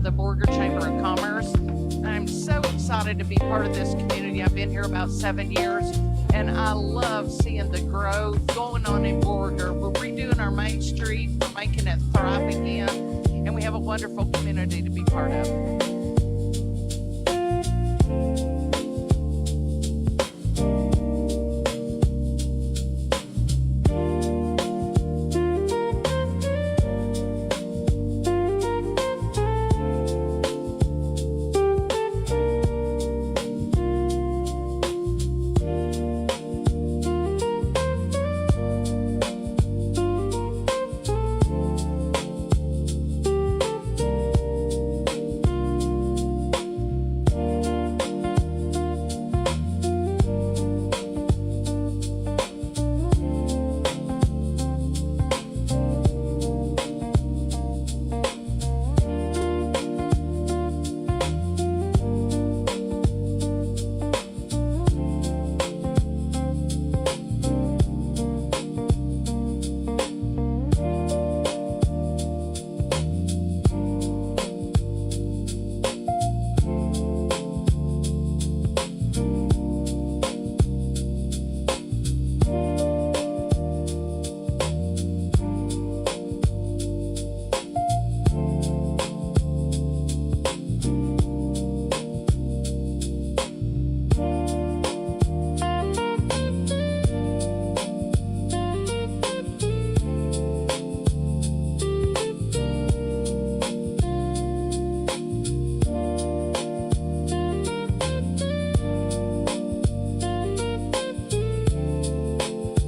the Borger Chamber of Commerce. I'm so excited to be part of this community. I've been here about 7 years, and I love seeing the growth going on in Borger. We're redoing our main street, we're making it thrive again, and we have a wonderful community to be part of.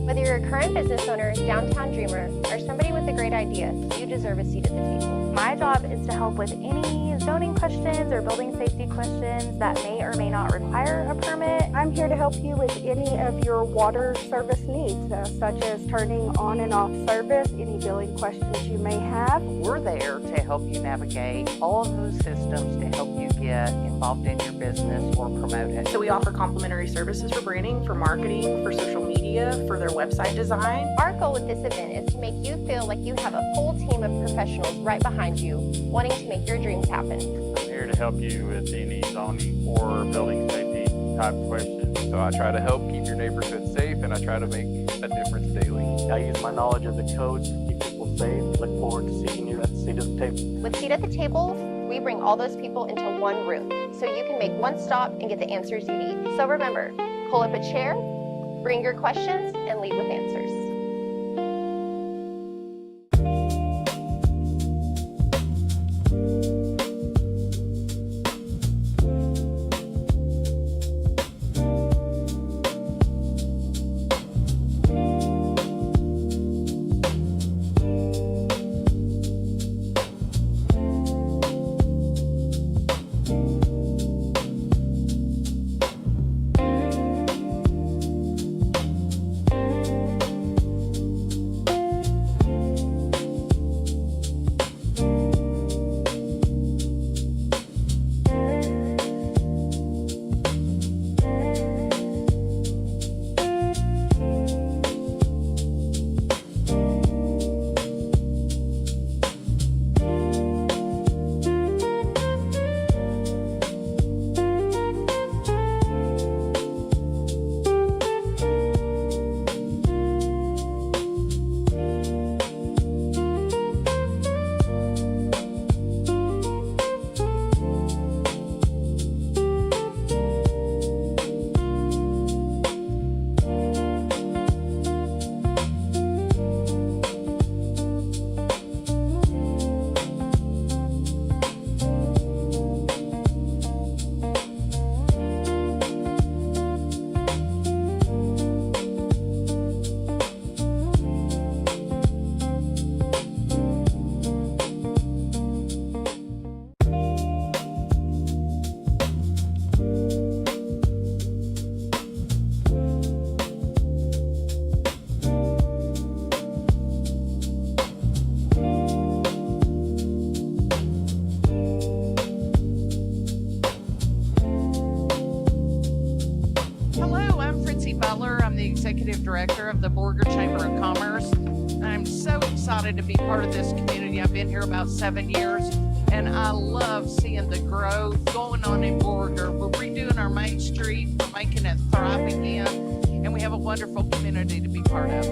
Whether you're a current business owner, downtown dreamer, or somebody with a great idea, you deserve a seat at the table. My job is to help with any zoning questions or building safety questions that may or may not require a permit. I'm here to help you with any of your water service needs, such as turning on and off service, any billing questions you may have. We're there to help you navigate all of those systems to help you get involved in your business or promote it. So we offer complimentary services for branding, for marketing, for social media, for their website design. Our goal with this event is to make you feel like you have a full team of professionals right behind you, wanting to make your dreams happen. I'm here to help you with any zoning or building safety type questions. So I try to help keep your neighborhood safe, and I try to make a difference daily. I use my knowledge of the codes to keep people safe. Look forward to seeing you at the seat at the table. With Seat at the Table, we bring all those people into one room, so you can make one stop and get the answers you need. So remember, pull up a chair, bring your questions, and lead with answers. Executive Director of the Borger Chamber of Commerce. I'm so excited to be part of this community. I've been here about 7 years, And I love seeing the growth going on in Borger. We're redoing our main street, we're making it thrive again, and we have a wonderful community to be part of.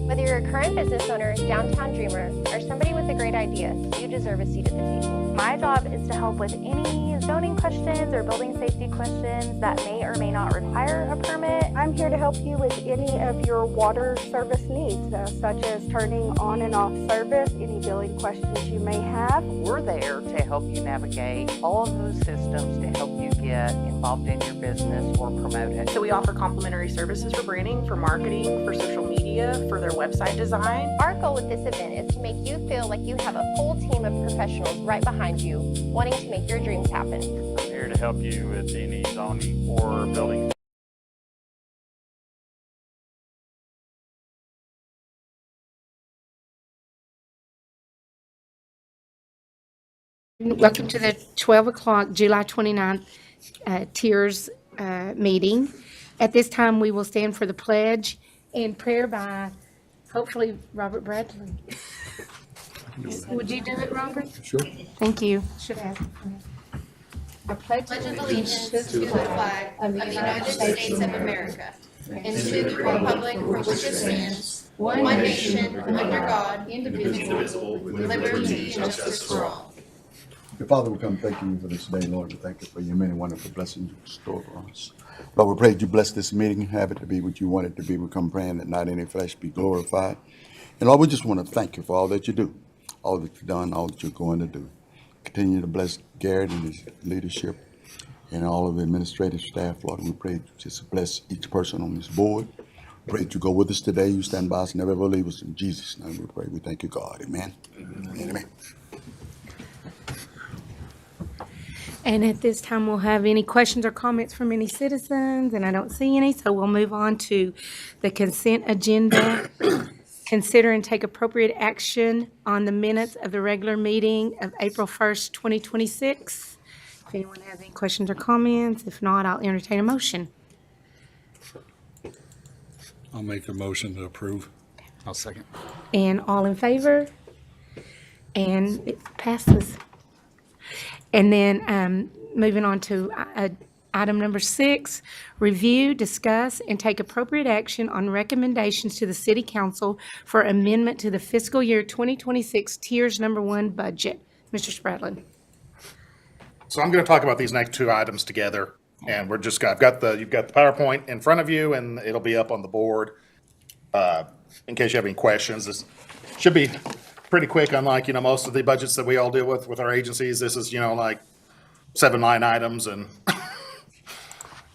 Whether you're a current business owner, downtown dreamer, or somebody with a great idea, you deserve a seat at the table. My job is to help with any zoning questions or building safety questions that may or may not require a permit. I'm here to help you with any of your water service needs, such as turning on and off service, any billing questions you may have. We're there to help you navigate all of those systems to help you get involved in your business or promote it. So we offer complimentary services for branding, for marketing, for social media, for their website design. Our goal with this event is to make you feel like you have a full team of professionals right behind you, wanting to make your dreams happen. I'm here to help you with any zoning or building. Welcome to the 12 o'clock, July 29th Tiers meeting. At this time, we will stand for the pledge and prayer by, hopefully, Robert Bradley. Would you do it, Robert? Sure. Thank you. Should ask. I pledge Allegiance to the flag of the United States of America and to the republic for which it stands, one nation, under God, indivisible, with liberty and justice for all. Dear Father, we come thanking you for this day, Lord. We thank you for your many wonderful blessings you store for us. Lord, we pray that you bless this meeting, have it to be what you want it to be. We come praying that not any flesh be glorified. And Lord, we just want to thank you for all that you do, all that you've done, all that you're going to do. Continue to bless Garrett and his leadership and all of the administrative staff, Lord. We pray that you just bless each person on this board. Pray that you go with us today. You stand by us, never ever leave us. In Jesus' name we pray. We thank you, God. Amen. Amen. And at this time, we'll have any questions or comments from any citizens, and I don't see any, so we'll move on to the consent agenda. Consider and take appropriate action on the minutes of the regular meeting of April 1st, 2026. If anyone has any questions or comments, if not, I'll entertain a motion. I'll make a motion to approve. I'll second. And all in favor? And it passes. And then moving on to item number 6, review, discuss, and take appropriate action on recommendations to the City Council for amendment to the fiscal year 2026 Tiers Number 1 budget. Mr. Spradlin. So I'm going to talk about these next two items together, and you've got the PowerPoint in front of you, and it'll be up on the board in case you have any questions. This should be pretty quick, unlike most of the budgets that we all deal with our agencies. This is like 7 line items and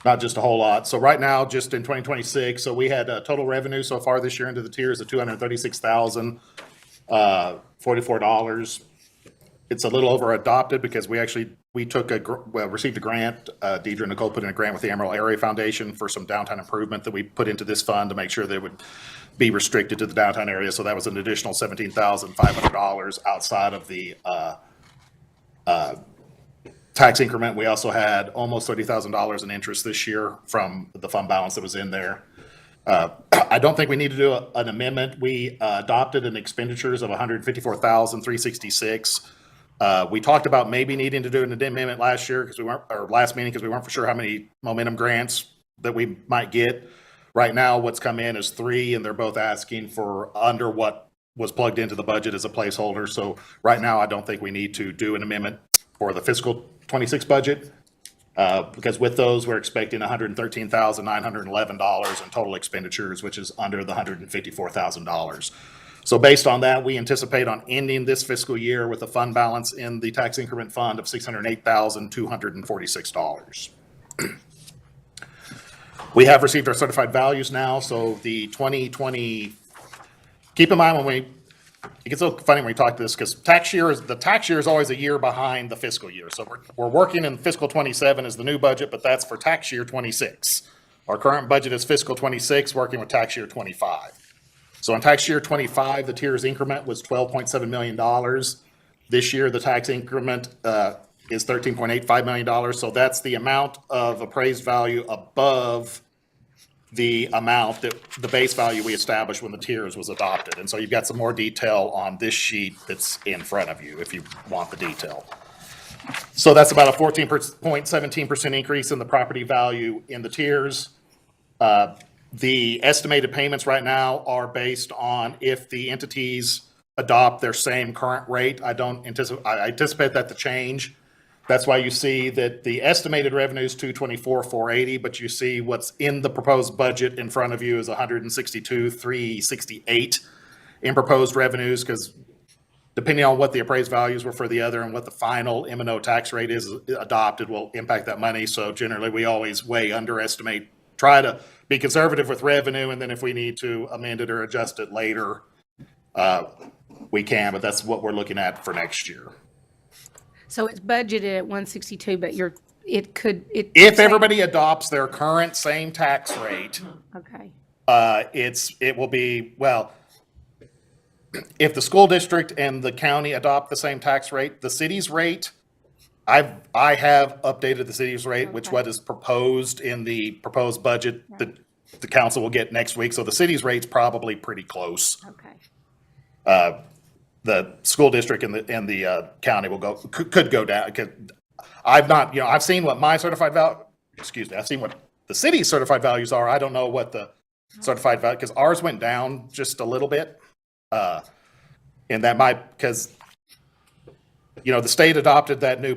not just a whole lot. So right now, just in 2026, so we had total revenue so far this year into the tiers of $236,044. It's a little over adopted because we we took received a grant. Deidre and Nicole put in a grant with the Emerald Area Foundation for some downtown improvement that we put into this fund to make sure they would be restricted to the downtown area. So that was an additional $17,500 outside of the tax increment. We also had almost $30,000 in interest this year from the fund balance that was in there. I don't think we need to do an amendment. We adopted an expenditures of $154,366. We talked about maybe needing to do an amendment last year last meeting because we weren't for sure how many momentum grants that we might get. Right now, what's come in is 3, and they're both asking for under what was plugged into the budget as a placeholder. So right now, I don't think we need to do an amendment for the fiscal 26 budget. Because with those, we're expecting $113,911 in total expenditures, which is under the $154,000. So based on that, we anticipate on ending this fiscal year with a fund balance in the tax increment fund of $608,246. We have received our certified values now, so the 2020, keep in mind it gets so funny when we talk this because the tax year is always a year behind the fiscal year. So we're working in fiscal 27 as the new budget, but that's for tax year 26. Our current budget is fiscal 26, working with tax year 25. So in tax year 25, the tiers increment was $12.7 million. This year, the tax increment is $13.85 million. So that's the amount of appraised value above the amount that the base value we established when the tiers was adopted. And so you've got some more detail on this sheet that's in front of you if you want the detail. So that's about a 14.17% increase in the property value in the tiers. The estimated payments right now are based on if the entities adopt their same current rate. I anticipate that to change. That's why you see that the estimated revenue is $224,480, but you see what's in the proposed budget in front of you is $162,368 in proposed revenues, because depending on what the appraised values were for the other and what the final M&O tax rate is adopted will impact that money. So generally, we always way underestimate, try to be conservative with revenue, and then if we need to amend it or adjust it later, we can, but that's what we're looking at for next year. So it's budgeted at 162, but if everybody adopts their current same tax rate, okay. It will be, well, if the school district and the county adopt the same tax rate, the city's rate, I have updated the city's rate, which what is proposed in the proposed budget that the council will get next week. So the city's rate's probably pretty close. Okay. The school district and the county could go down. I've seen what my certified value, I've seen what the city's certified values are. I don't know what the certified value, because ours went down just a little bit. And that might, because, the state adopted that new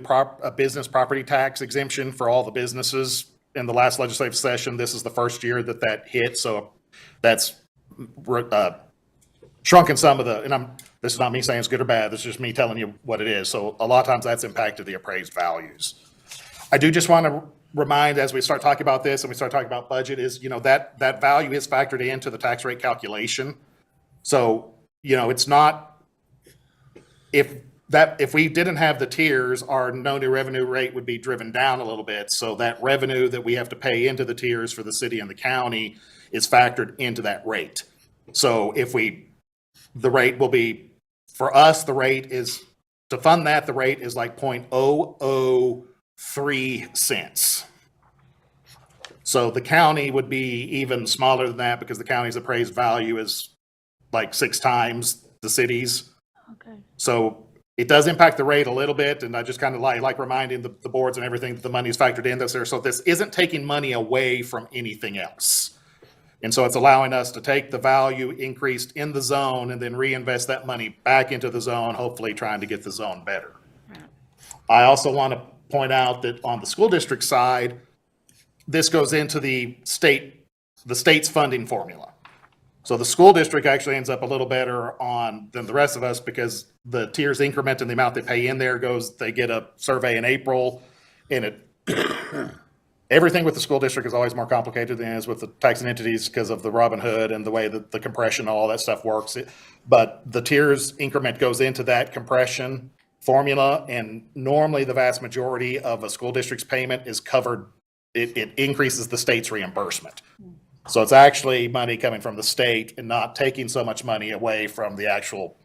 business property tax exemption for all the businesses in the last legislative session. This is the first year that hit. So that's shrunken some of this is not me saying it's good or bad. This is just me telling you what it is. So a lot of times that's impacted the appraised values. I do just want to remind, as we start talking about this and we start talking about budget, is, that value is factored into the tax rate calculation. So, it's not, if we didn't have the tiers, our no new revenue rate would be driven down a little bit. So that revenue that we have to pay into the tiers for the city and the county is factored into that rate. So the rate will be, for us, the rate is, to fund that, the rate is like 0.003 cents. So the county would be even smaller than that because the county's appraised value is like 6 times the city's. Okay. So it does impact the rate a little bit, and I just kind of like reminding the boards and everything that the money is factored in this there. So this isn't taking money away from anything else. And so it's allowing us to take the value increased in the zone and then reinvest that money back into the zone, hopefully trying to get the zone better. Right. I also want to point out that on the school district side, this goes into the state's funding formula. So the school district actually ends up a little better than the rest of us because the tiers increment and the amount they pay in there they get a survey in April, and everything with the school district is always more complicated than it is with the taxing entities because of the Robin Hood and the way that the compression, all that stuff works. But the tiers increment goes into that compression formula, and normally the vast majority of a school district's payment is covered. It increases the state's reimbursement. So it's actually money coming from the state and not taking so much money away from the actual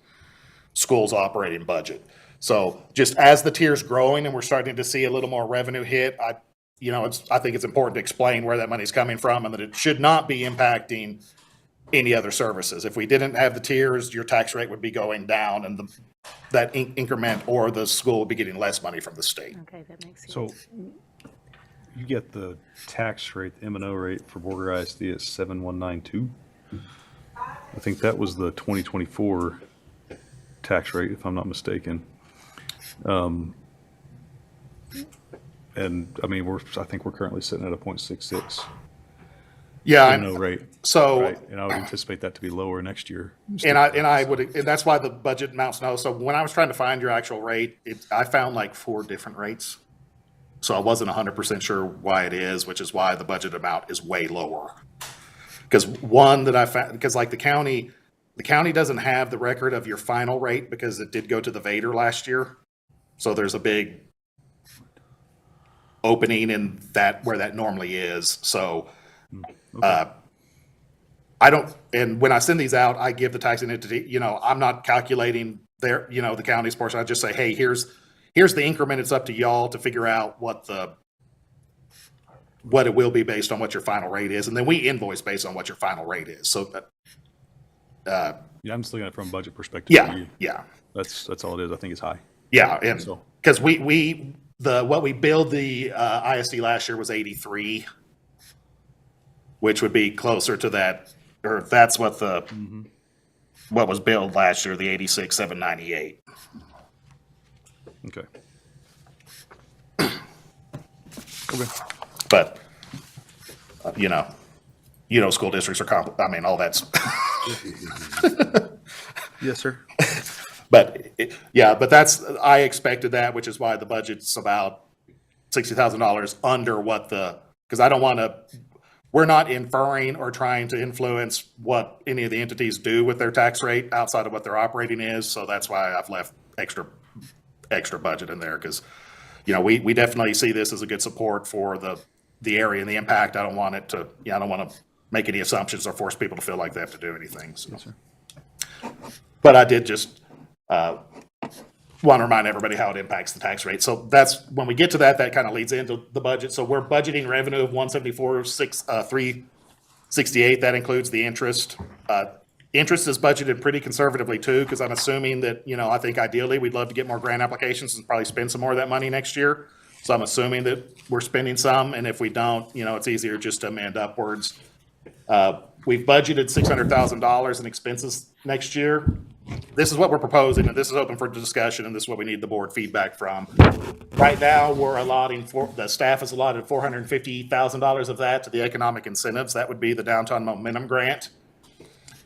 school's operating budget. So just as the tier's growing and we're starting to see a little more revenue hit, I think it's important to explain where that money's coming from and that it should not be impacting any other services. If we didn't have the tiers, your tax rate would be going down and that increment or the school would be getting less money from the state. Okay, that makes sense. So you get the tax rate, the M&O rate for Borger ISD at 7,192. I think that was the 2024 tax rate, if I'm not mistaken. And I mean, I think we're currently sitting at a 0.66 Yeah, M&O rate. so Right, and I would anticipate that to be lower next year. and that's why the budget amounts no. So when I was trying to find your actual rate, I found like 4 different rates. So I wasn't 100% sure why it is, which is why the budget amount is way lower. Because one that I found, because like the county doesn't have the record of your final rate because it did go to the Vader last year. So there's a big opening in that where that normally is. So I don't, and when I send these out, I give the taxing entity, I'm not calculating their, the county's portion. I just say, hey, here's the increment. It's up to y'all to figure out what it will be based on what your final rate is. And then we invoice based on what your final rate is. So Yeah, I'm just looking at it from a budget perspective. yeah. That's all it is. I think it's high. Yeah. And So- because what we billed the ISD last year was 83, which would be closer to that, or that's what what was billed last year, the 86,798. Okay. But school districts are all that's Yes, sir. but I expected that, which is why the budget's about $60,000 under because I don't want to, we're not inferring or trying to influence what any of the entities do with their tax rate outside of what their operating is. So that's why I've left extra budget in there, because we definitely see this as a good support for the area and the impact. I don't want to make any assumptions or force people to feel like they have to do anything. So. Yes, sir. But I did just want to remind everybody how it impacts the tax rate. So that's when we get to that kind of leads into the budget. So we're budgeting revenue of $174,368. That includes the interest. Interest is budgeted pretty conservatively too, because I'm assuming that, I think ideally we'd love to get more grant applications and probably spend some more of that money next year. So I'm assuming that we're spending some, and if we don't, it's easier just to amend upwards. We've budgeted $600,000 in expenses next year. This is what we're proposing, and this is open for discussion, and this is what we need the board feedback from. Right now, the staff has allotted $450,000 of that to the economic incentives. That would be the Downtown Momentum Grant.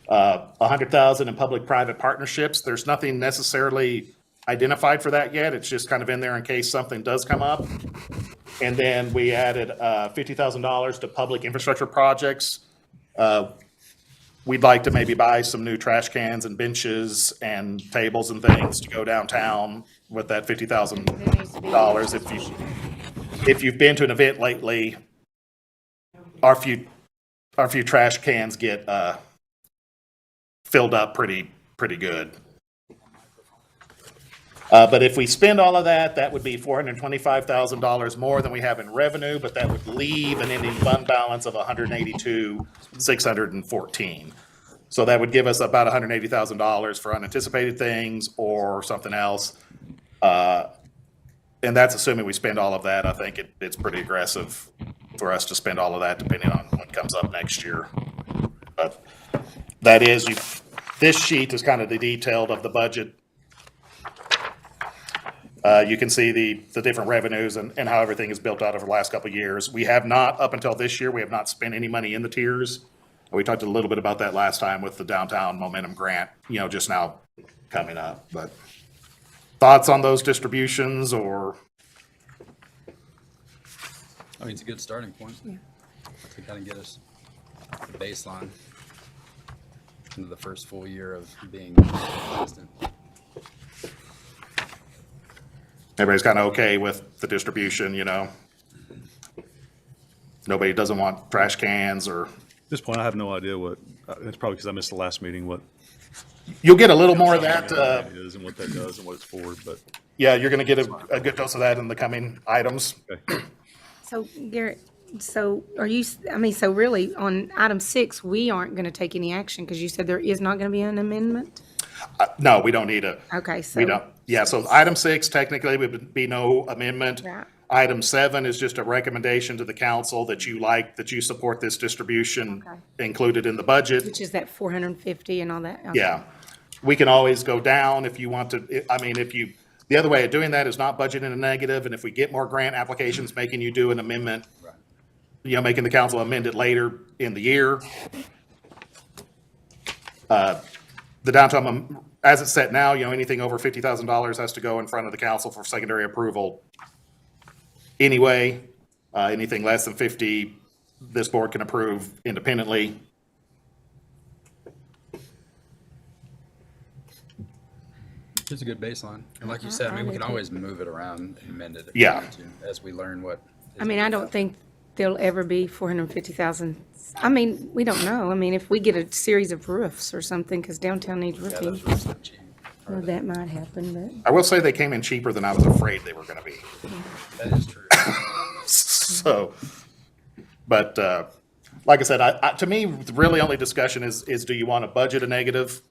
$100,000 in public-private partnerships. There's nothing necessarily identified for that yet. It's just kind of in there in case something does come up. And then we added $50,000 to public infrastructure projects. We'd like to maybe buy some new trash cans and benches and tables and things to go downtown with that $50,000. If you've been to an event lately, our few trash cans get filled up pretty good. But if we spend all of that, that would be $425,000 more than we have in revenue, but that would leave an ending fund balance of $182,614. So that would give us about $180,000 for unanticipated things or something else. And that's assuming we spend all of that. I think it's pretty aggressive for us to spend all of that depending on what comes up next year. But that is, this sheet is kind of the detailed of the budget. You can see the different revenues and how everything is built out over the last couple of years. We have not, up until this year, we have not spent any money in the tiers. We talked a little bit about that last time with the Downtown Momentum Grant, just now coming up. But thoughts on those distributions or? It's a good starting point to kind of get us the baseline into the first full year of being consistent. Everybody's kind of okay with the distribution, you know? Nobody doesn't want trash cans or, At this point, I have no idea what, it's probably because I missed the last meeting, what you'll get a little more of that. is and what that does and what it's for, but. Yeah, you're going to get a good dose of that in the coming items. Okay. So Garrett, so are you, I mean, so really on item 6, we aren't going to take any action because you said there is not going to be an amendment? No, we don't need a, Okay, so. we don't. Yeah, so item 6 technically would be no amendment. Right. Item 7 is just a recommendation to the council that you support this distribution Okay. included in the budget. Which is that 450 and all that? Okay. Yeah. We can always go down if you want to, I mean, the other way of doing that is not budgeting a negative, and if we get more grant applications making you do an amendment, you know, making the council amend it later in the year. The downtown, as it's set now, you know, anything over $50,000 has to go in front of the council for secondary approval anyway. Anything less than 50, this board can approve independently. It's a good baseline. And like you said, I mean, we can always move it around and amend it if we Yeah. need to, as we learn what. I mean, I don't think there'll ever be 450,000. I mean, we don't know. I mean, if we get a series of roofs or something, because downtown needs Yeah, roofing, those roofs look cheap. well, that might happen, I will say they came in cheaper than I was afraid they were going to be. That is true. So, but like I said, to me, the really only discussion is do you want to budget a negative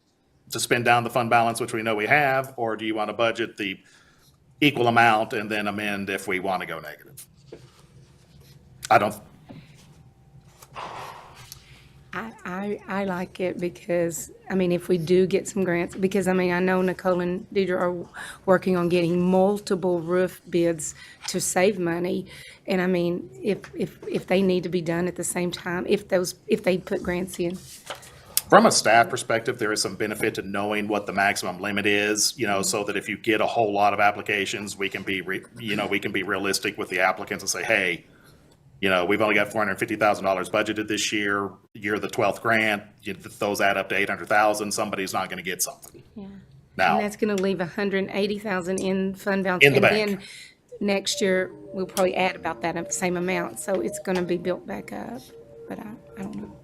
to spend down the fund balance, which we know we have, or do you want to budget the equal amount and then amend if we want to go negative? I don't. I like it because, I mean, if we do get some grants, because, I mean, I know Nicole and Deidre are working on getting multiple roof bids to save money. And I mean, if they need to be done at the same time, if they put grants in. From a staff perspective, there is some benefit to knowing what the maximum limit is, you know, so that if you get a whole lot of applications, we can be realistic with the applicants and say, hey, you know, we've only got $450,000 budgeted this year. You're the 12th grant. Those add up to 800,000. Somebody's not going to get something. Yeah. Now, And that's going to leave 180,000 in fund balance. In the bank. And then next year, we'll probably add about that same amount. So it's going to be built back up. But I don't know.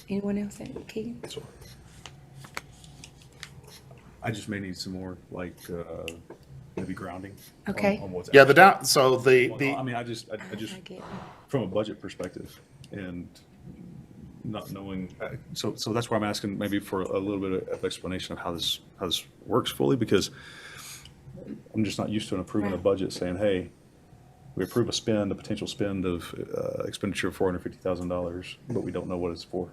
Anyone else? Keegan? I just may need some more, like, maybe grounding. Okay. On what's yeah, actually- Well, no, I mean, I just, I get it. from a budget perspective and not knowing, so that's why I'm asking maybe for a little bit of explanation of how this works fully, because I'm just not used to approving a budget saying, hey, we approve a potential spend of expenditure of $450,000, but we don't know what it's for.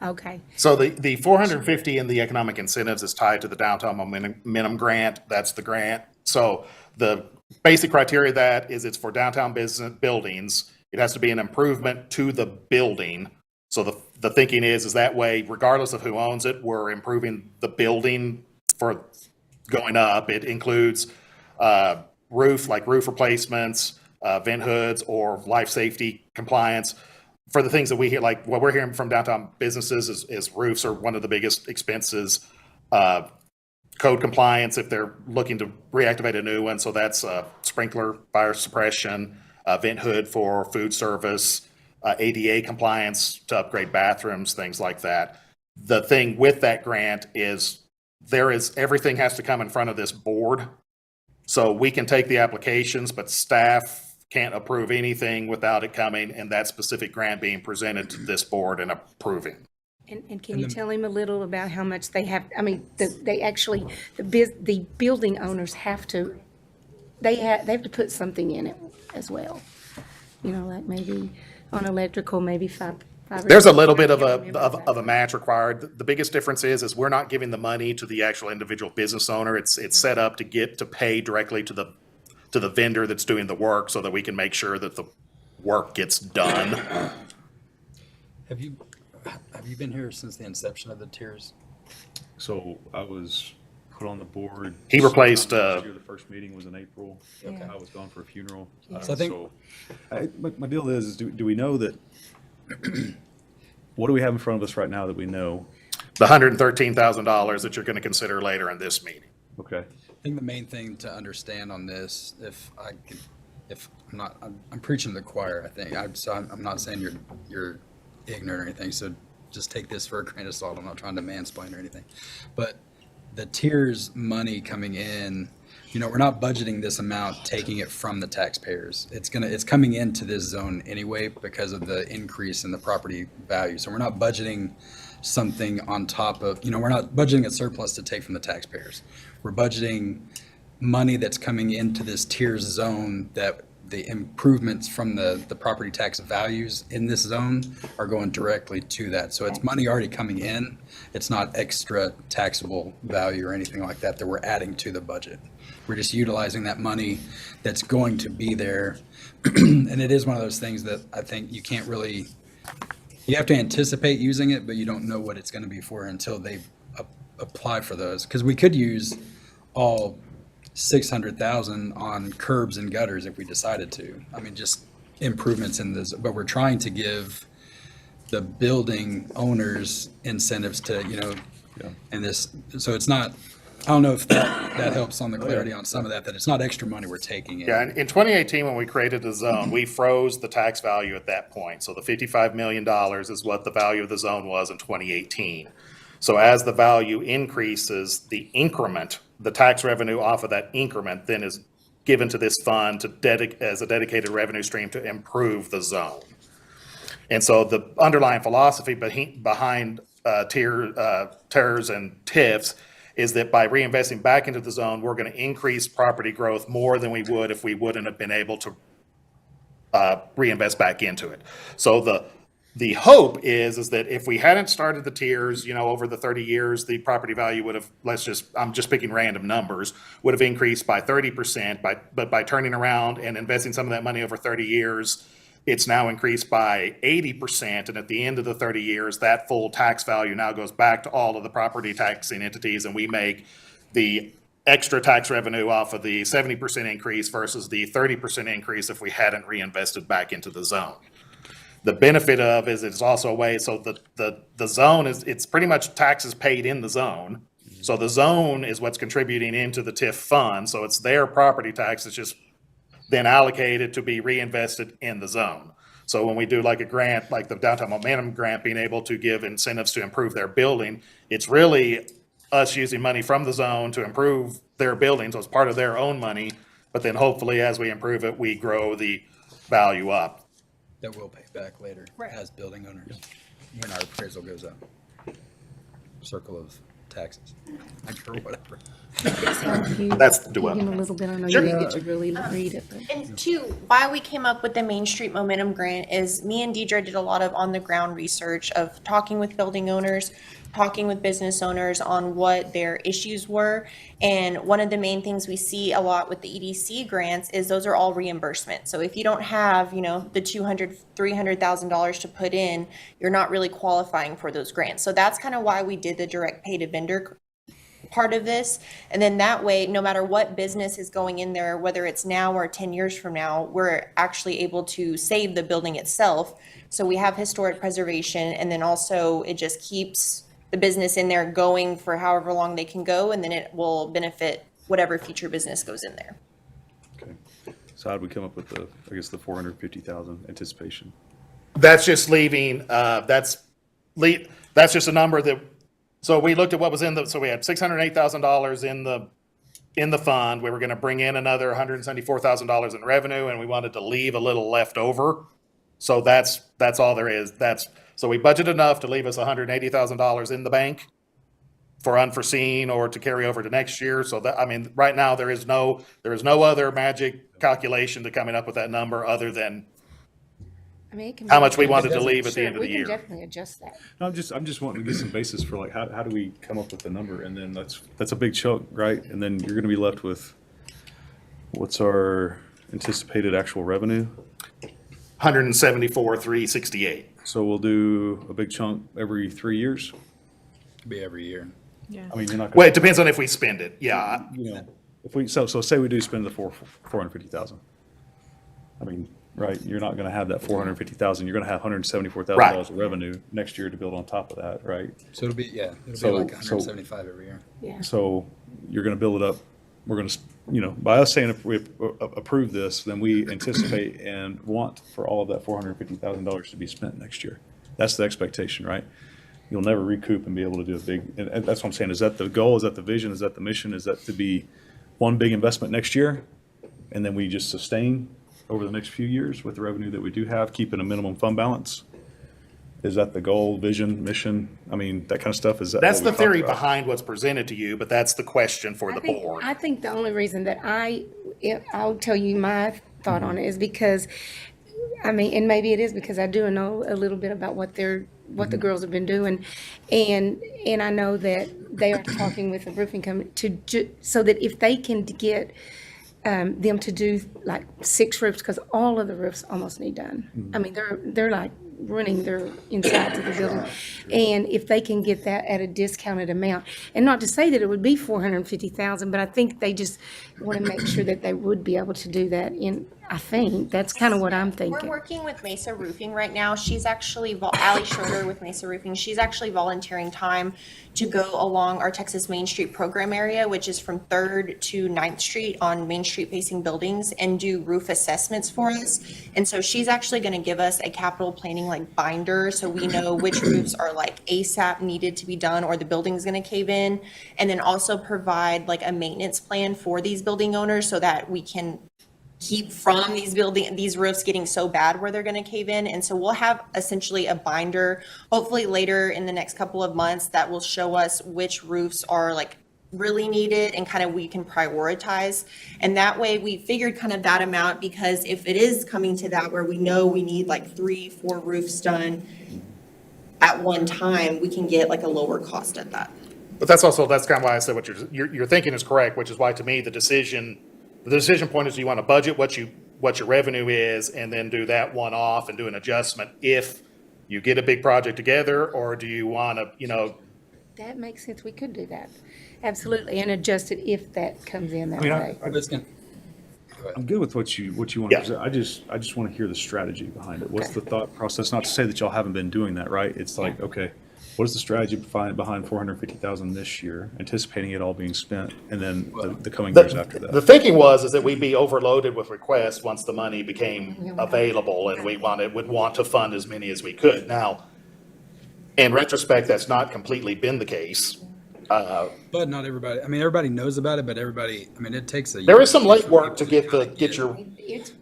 Okay. so the 450 in the economic incentives is tied to the downtown momentum grant. That's the grant. So the basic criteria of that is it's for downtown business buildings. It has to be an improvement to the building. So the thinking is that way, regardless of who owns it, we're improving the building for going up. It includes roof replacements, vent hoods, or life safety compliance. For the things that we hear, like what we're hearing from downtown businesses is roofs are one of the biggest expenses. Code compliance, if they're looking to reactivate a new one. So that's sprinkler, fire suppression, vent hood for food service, ADA compliance to upgrade bathrooms, things like that. The thing with that grant is everything has to come in front of this board. So we can take the applications, but staff can't approve anything without it coming and that specific grant being presented to this board and approving. And can you tell him a little about how much they have, I mean, the building owners have to, they have to put something in it as well. You know, like maybe on electrical, maybe five. There's a little bit of a match required. The biggest difference is we're not giving the money to the actual individual business owner. It's set up to pay directly to the vendor that's doing the work so that we can make sure that the work gets done. Have you been here since the inception of the tiers? So I was put on the board. He replaced, last year. The first meeting was in April. Yeah. I was gone for a funeral. So I think- my deal is do we know that, what do we have in front of us right now that we know? the $113,000 that you're going to consider later in this meeting. Okay. I think the main thing to understand on this, I'm preaching to the choir, I think. I'm not saying you're ignorant or anything, so just take this for a grain of salt. I'm not trying to mansplain or anything. But the tiers money coming in, we're not budgeting this amount, taking it from the taxpayers. It's coming into this zone anyway because of the increase in the property value. So we're not budgeting something on top of, we're not budgeting a surplus to take from the taxpayers. We're budgeting money that's coming into this tiers zone that the improvements from the property tax values in this zone are going directly to that. So it's money already coming in. It's not extra taxable value or anything like that we're adding to the budget. We're just utilizing that money that's going to be there. And it is one of those things that I think you have to anticipate using it, but you don't know what it's going to be for until they apply for those. Because we could use all 600,000 on curbs and gutters if we decided to. I mean, just improvements in this, but we're trying to give the building owners incentives to, and this, so it's not, I don't know if that helps on the clarity on some of that it's not extra money we're taking in. Yeah, in 2018, when we created the zone, we froze the tax value at that point. So the $55 million is what the value of the zone was in 2018. So as the value increases, the increment, the tax revenue off of that increment then is given to this fund as a dedicated revenue stream to improve the zone. And so the underlying philosophy behind TIRs and TIFs is that by reinvesting back into the zone, we're going to increase property growth more than we would if we wouldn't have been able to reinvest back into it. So the hope is that if we hadn't started the tiers, over the 30 years, the property value would have, I'm just picking random numbers, would have increased by 30%, but by turning around and investing some of that money over 30 years, it's now increased by 80%. And at the end of the 30 years, that full tax value now goes back to all of the property taxing entities, and we make the extra tax revenue off of the 70% increase versus the 30% increase if we hadn't reinvested back into the zone. The benefit of is it's also a way, so the zone it's pretty much taxes paid in the zone. So the zone is what's contributing into the TIF fund. So it's their property tax that's just then allocated to be reinvested in the zone. So when we do like a grant, like the Downtown Momentum Grant, being able to give incentives to improve their building, it's really us using money from the zone to improve their building. So it's part of their own money, but then hopefully as we improve it, we grow the value up. That will pay back later as building owners when our appraisal goes up. Circle of taxes, or whatever. That's the Give him a little bit. I know Sure. you get to really read it. But. And two, why we came up with the Main Street Momentum Grant is me and Deidre did a lot of on-the-ground research of talking with building owners, talking with business owners on what their issues were. And one of the main things we see a lot with the EDC grants is those are all reimbursement. So if you don't have, the $200,000, $300,000 to put in, you're not really qualifying for those grants. So that's kind of why we did the direct pay to vendor part of this. And then that way, no matter what business is going in there, whether it's now or 10 years from now, we're actually able to save the building itself. So we have historic preservation, and then also it just keeps the business in there going for however long they can go, and then it will benefit whatever future business goes in there. Okay. So how did we come up with the 450,000 anticipation? That's just leaving, that's just a number that, so we looked at what was so we had $608,000 in the fund. We were going to bring in another $174,000 in revenue, and we wanted to leave a little left over. So that's all there is. So we budgeted enough to leave us $180,000 in the bank for unforeseen or to carry over to next year. So right now there is no other magic calculation to coming up with that number other than how much we wanted to leave at the end of the year. We can definitely adjust that. No, I'm just wanting to get some basis for like how do we come up with the number, and then that's a big chunk, right? And then you're going to be left with what's our anticipated actual revenue? $174,368. So we'll do a big chunk every 3 years. Could be every year. Yeah. I mean, you're not. Well, it depends on if we spend it. Yeah. If we so say we do spend the 450,000. I mean, right? You're not gonna have that 450,000, you're gonna have $174,000 of revenue next year to build on top of that, right? So it'll be, yeah, it'll So- be like so- 175 every year. Yeah. So you're gonna build it up, we're gonna, by us saying if we approve this, then we anticipate and want for all of that $450,000 to be spent next year. That's the expectation, right? You'll never recoup and be able to do a big, and that's what I'm saying, is that the goal, is that the vision, is that the mission, is that to be one big investment next year? And then we just sustain over the next few years with the revenue that we do have, keeping a minimum fund balance? Is that the goal, vision, mission? I mean, that kind of stuff, is that? That's what the we talked theory about? behind what's presented to you, but that's the question for the board. I think the only reason that I'll tell you my thought on it is because, I mean, and maybe it is because I do know a little bit about what the girls have been doing. And I know that they are talking with the roofing company so that if they can get them to do like 6 roofs, because all of the roofs almost need done. I mean, they're like running their insides of the building. And if they can get that at a discounted amount, and not to say that it would be 450,000, but I think they just want to make sure that they would be able to do that I think that's kind of what I'm thinking. We're working with Mesa Roofing right now. She's actually, Allie Schroeder with Mesa Roofing, she's actually volunteering time to go along our Texas Main Street program area, which is from 3rd to 9th Street on Main Street facing buildings, and do roof assessments for us. And so she's actually going to give us a capital planning like binder, so we know which roofs are like ASAP needed to be done or the building's going to cave in, and then also provide like a maintenance plan for these building owners so that we can keep from these roofs getting so bad where they're going to cave in. And so we'll have essentially a binder, hopefully later in the next couple of months, that will show us which roofs are like really needed and kind of we can prioritize. And that way we figured kind of that amount, because if it is coming to that where we know we need like 3-4 roofs done at one time, we can get like a lower cost at that. But that's kind of why I said what you're thinking is correct, which is why to me the decision point is, do you want to budget what your revenue is and then do that one off and do an adjustment if you get a big project together, or do you want to, That makes sense. We could do that. Absolutely. And adjust it if that comes in that way. I'm good with what you want to present. I just want to hear the strategy behind it. What's the thought process? Not to say that y'all haven't been doing that, right? It's like, okay, what is the strategy behind 450,000 this year, anticipating it all being spent, and then the coming years after that? The thinking is that we'd be overloaded with requests once the money became available, and we would want to fund as many as we could. Now, in retrospect, that's not completely been the case. But not everybody, I mean, everybody knows about it, but everybody, I mean, it takes a year. There is some late work to get your.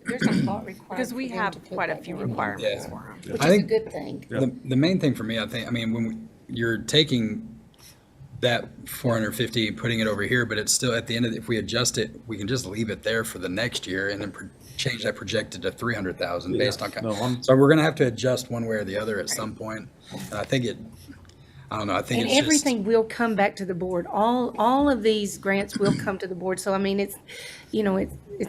There's a lot required. Because we have quite a few requirements for them. Which I is a think good thing. The main thing for me, I think, I mean, when you're taking that 450, putting it over here, but it's still at the end of if we adjust it, we can just leave it there for the next year and then change that projected to 300,000 based on. So we're going to have to adjust one way or the other at some point. And I think I don't know. I think And it's everything will come back to the board. All of these grants will come to the board. So I mean, it's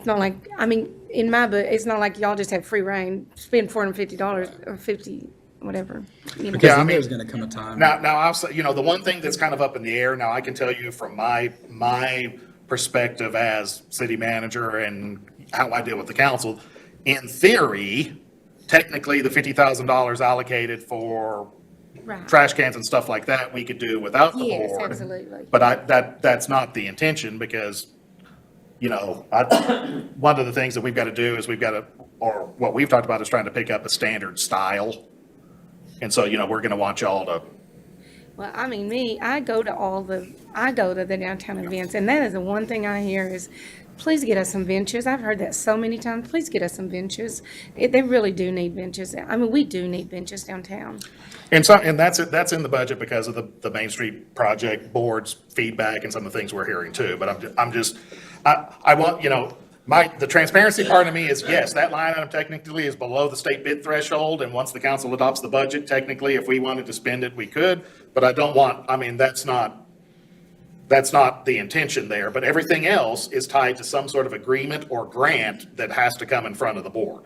not like, I mean, in my book, it's not like y'all just have free reign, spend $450 or 50, whatever. Because Yeah, I mean, there's going to come a time. Now I'll say, the one thing that's kind of up in the air now, I can tell you from my perspective as city manager and how I deal with the council, in theory, technically the $50,000 allocated for trash cans and stuff like that, we could do without the Yes, board. absolutely. But that's not the intention, because, one of the things that we've got to do is or what we've talked about is trying to pick up a standard style. And so, we're going to want y'all to. Well, I mean, I go to the downtown events, and that is the one thing I hear is, please get us some benches. I've heard that so many times. Please get us some benches. They really do need benches. I mean, we do need benches downtown. And that's in the budget because of the Main Street project board's feedback and some of the things we're hearing too. But I want, the transparency part of me is, yes, that line item technically is below the state bid threshold. And once the council adopts the budget, technically, if we wanted to spend it, we could. But that's not the intention there. But everything else is tied to some sort of agreement or grant that has to come in front of the board.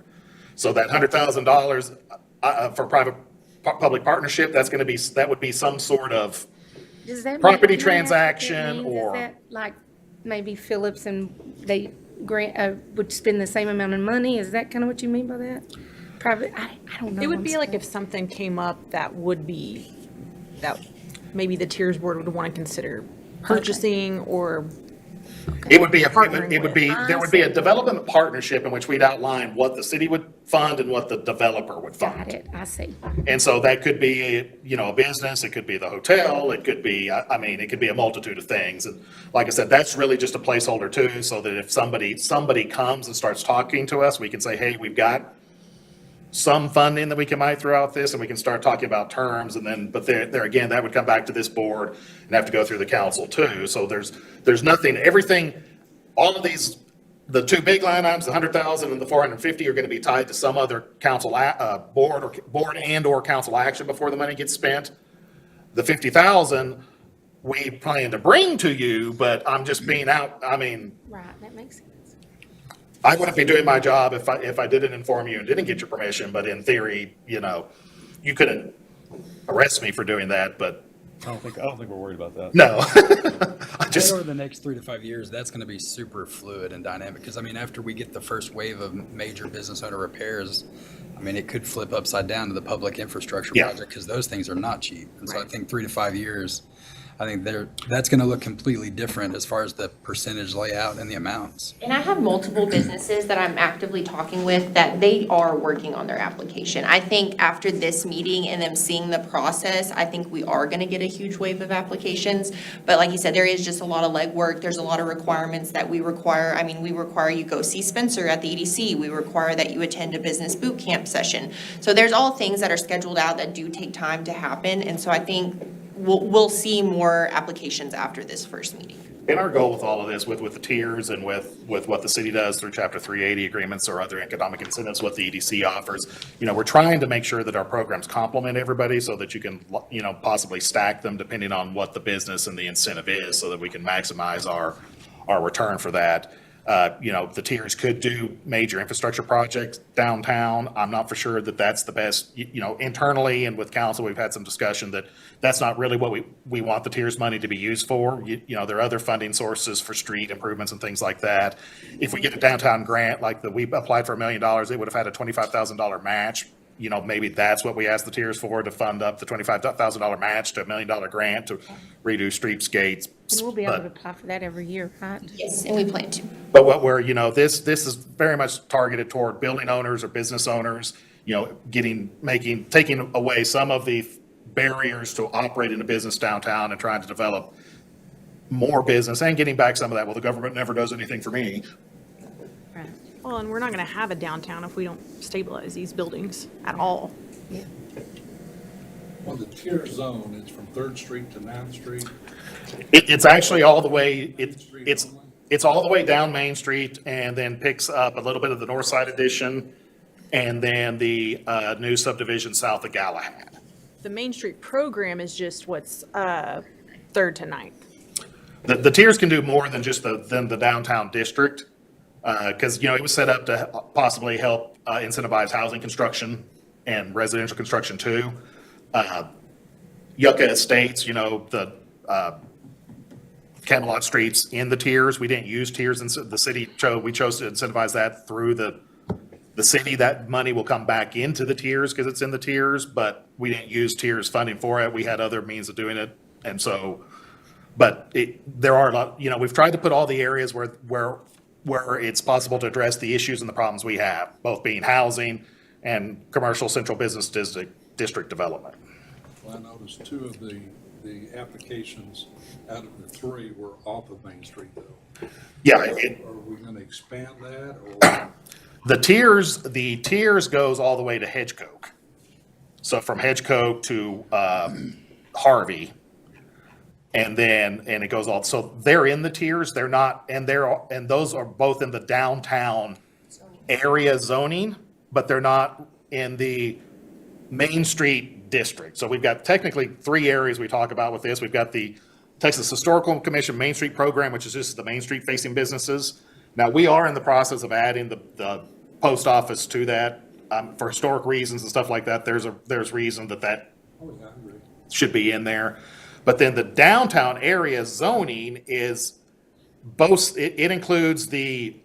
So that $100,000 for public partnership, that would be some sort of Does that property mean- transaction Is or. that like maybe Phillips and they grant, would spend the same amount of money? Is that kind of what you mean by that? Private, I don't know. It would on be like stuff. if something came up that would be, that maybe the tiers board would want to consider purchasing or It would be, Partnering it would be, there would be a development partnership in which we'd outline what the city would fund and what the developer would Got fund. it, I see. And so that could be, a business, it could be the hotel, it could be, it could be a multitude of things. And like I said, that's really just a placeholder too, so that if somebody comes and starts talking to us, we can say, hey, we've got some funding that we might throw out this, and we can start talking about terms, and then, but there again, that would come back to this board and have to go through the council too. So there's nothing, everything, all of these, the two big line items, the 100,000 and the 450 are gonna be tied to some other council, board and or council action before the money gets spent. The 50,000, we plan to bring to you, but I'm just being out, Right, that makes sense. I wouldn't be doing my job if I didn't inform you and didn't get your permission, but in theory, you couldn't arrest me for doing that, but I don't think we're worried about that. no. Over the next 3 to 5 years, that's going to be super fluid and dynamic. Because after we get the first wave of major business owner repairs, it could flip upside down to the public infrastructure project because those things are not cheap. And so I think 3 to 5 years, I think that's going to look completely different as far as the percentage layout and the amounts. And I have multiple businesses that I'm actively talking with that they are working on their application. I think after this meeting and them seeing the process, I think we are gonna get a huge wave of applications. But like you said, there is just a lot of legwork. There's a lot of requirements that we require. We require you go see Spencer at the EDC. We require that you attend a business boot camp session. So there's all things that are scheduled out that do take time to happen. And so I think we'll see more applications after this first meeting. And our goal with all of this, with the tiers and with what the city does through Chapter 380 agreements or other economic incentives, what the EDC offers, we're trying to make sure that our programs complement everybody so that you can, possibly stack them depending on what the business and the incentive is so that we can maximize our return for that. The tiers could do major infrastructure projects downtown. I'm not for sure that that's the best, internally and with council, we've had some discussion that that's not really what we want the tiers money to be used for. There are other funding sources for street improvements and things like that. If we get a downtown grant, like we applied for $1 million, it would have had a $25,000 match. Maybe that's what we asked the tiers for, to fund up the $25,000 match to $1 million grant to redo streetscapes. And we'll be able to apply for that every year, right? Yes, and we plan to. But this is very much targeted toward building owners or business owners, taking away some of the barriers to operating a business downtown and trying to develop more business and getting back some of that. Well, the government never does anything for me. Right. well, and we're not going to have a downtown if we don't stabilize these buildings at all. Yeah. Well, the tier zone, it's from 3rd Street to 9th Street. It's actually all the way, it's all the way down Main Street and then picks up a little bit of the North Side Addition and then the new subdivision south of Galahad. The Main Street program is just what's 3rd to 9th. The tiers can do more than just the downtown district, because, it was set up to possibly help incentivize housing construction and residential construction too. Yucca Estates, the Camelot Streets in the tiers, we didn't use tiers, and the city we chose to incentivize that through the city. That money will come back into the tiers because it's in the tiers, but we didn't use tiers funding for it. We had other means of doing it, and so. But there are a lot, we've tried to put all the areas where it's possible to address the issues and the problems we have, both being housing and commercial central business district development. Well, I noticed 2 of the applications out of the 3 were off of Main Street though. Yeah. Are we going to expand that or? The tiers goes all the way to Hedgecoke. So from Hedgecoke to Harvey. And it goes all, so they're in the tiers, they're not, and those are both in the downtown area zoning, but they're not in the Main Street district. So we've got technically 3 areas we talk about with this. We've got the Texas Historical Commission Main Street program, which is just the Main Street facing businesses. Now, we are in the process of adding the post office to that for historic reasons and stuff like that. There's reason that should be in there. But then the downtown area zoning is both, it includes the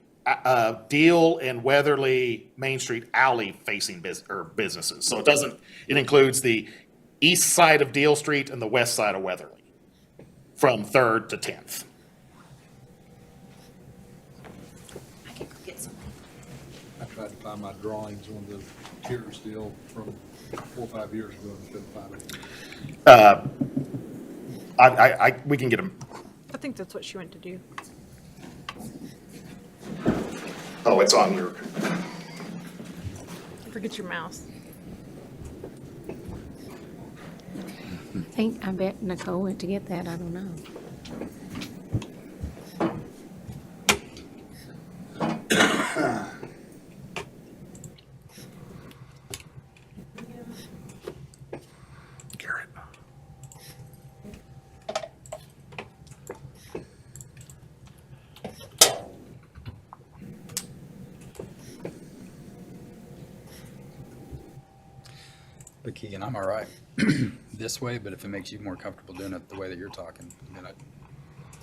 Deal and Weatherly Main Street alley facing businesses. So it includes the east side of Deal Street and the west side of Weatherly, from 3rd to 10th. I can go get some. I tried to find my drawings on the Tiers deal from 4 or 5 years ago and couldn't find it. We can get them. I think that's what she went to do. Oh, it's on your. Forget your mouse. I bet Nicole went to get that, I don't know. Garrett. But Keegan, I'm all right this way, but if it makes you more comfortable doing it the way that you're talking, then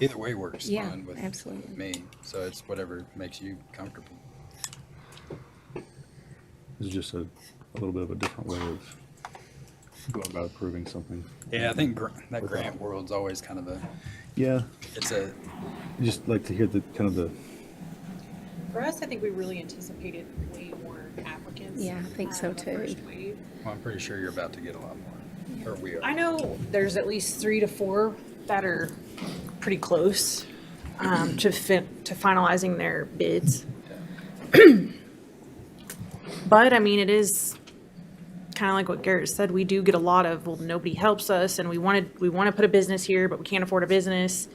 either way works Yeah, fine with absolutely. me. So it's whatever makes you comfortable. It's just a little bit of a different way of going about approving something. Yeah, I think that grant world's always kind of Yeah, it's a, I just like to hear the kind of the, For us, I think we really anticipated way more applicants. Yeah, I think so the too. first wave. well, I'm pretty sure you're about to get a lot more, or we are. I know there's at least 3 to 4 that are pretty close to finalizing their bids. But I mean, it is kind of like what Garrett said. We do get a lot of, well, nobody helps us, and we want to put a business here, but we can't afford a business,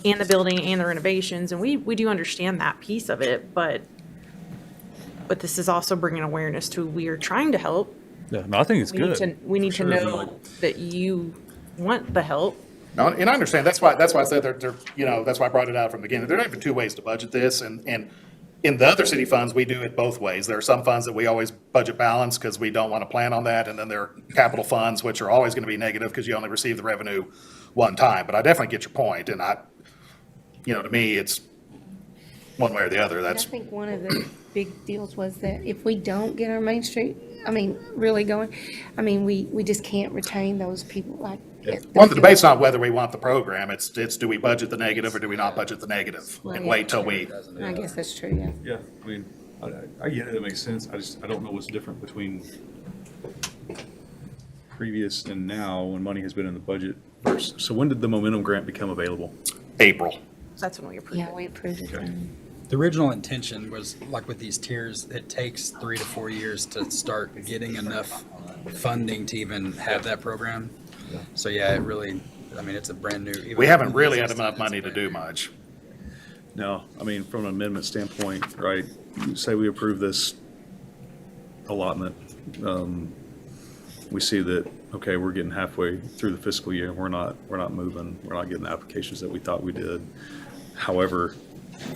and the building and the renovations, and we do understand that piece of it. But this is also bringing awareness to we are trying to help. yeah, no, I think it's good. We need to For sure. know that you want the help. No, and I understand. That's why I said they're that's why I brought it out from the beginning. There are even 2 ways to budget this, and in the other city funds, we do it both ways. There are some funds that we always budget balance because we don't want to plan on that, and then there are capital funds, which are always going to be negative because you only receive the revenue one time. But I definitely get your point, and to me, it's one way or the other. I think one of the big deals was that if we don't get our Main Street, really going, we just can't retain those people like. Well, the debate's not whether we want the program. It's do we budget the negative or do we not budget the negative and wait till we. I guess that's true, yeah. Yeah, I mean, I get it, it makes sense. I don't know what's different between previous and now when money has been in the budget versus, so when did the Momentum Grant become available? April. That's when we approved it. Yeah, we approved it. Okay. The original intention was like with these tiers, it takes 3 to 4 years to start getting enough funding to even have that program. So yeah, it really, it's a brand new. We haven't really had enough money to do much. No, from an amendment standpoint, right, say we approve this allotment, we see that, okay, we're getting halfway through the fiscal year, we're not moving, we're not getting the applications that we thought we did. However,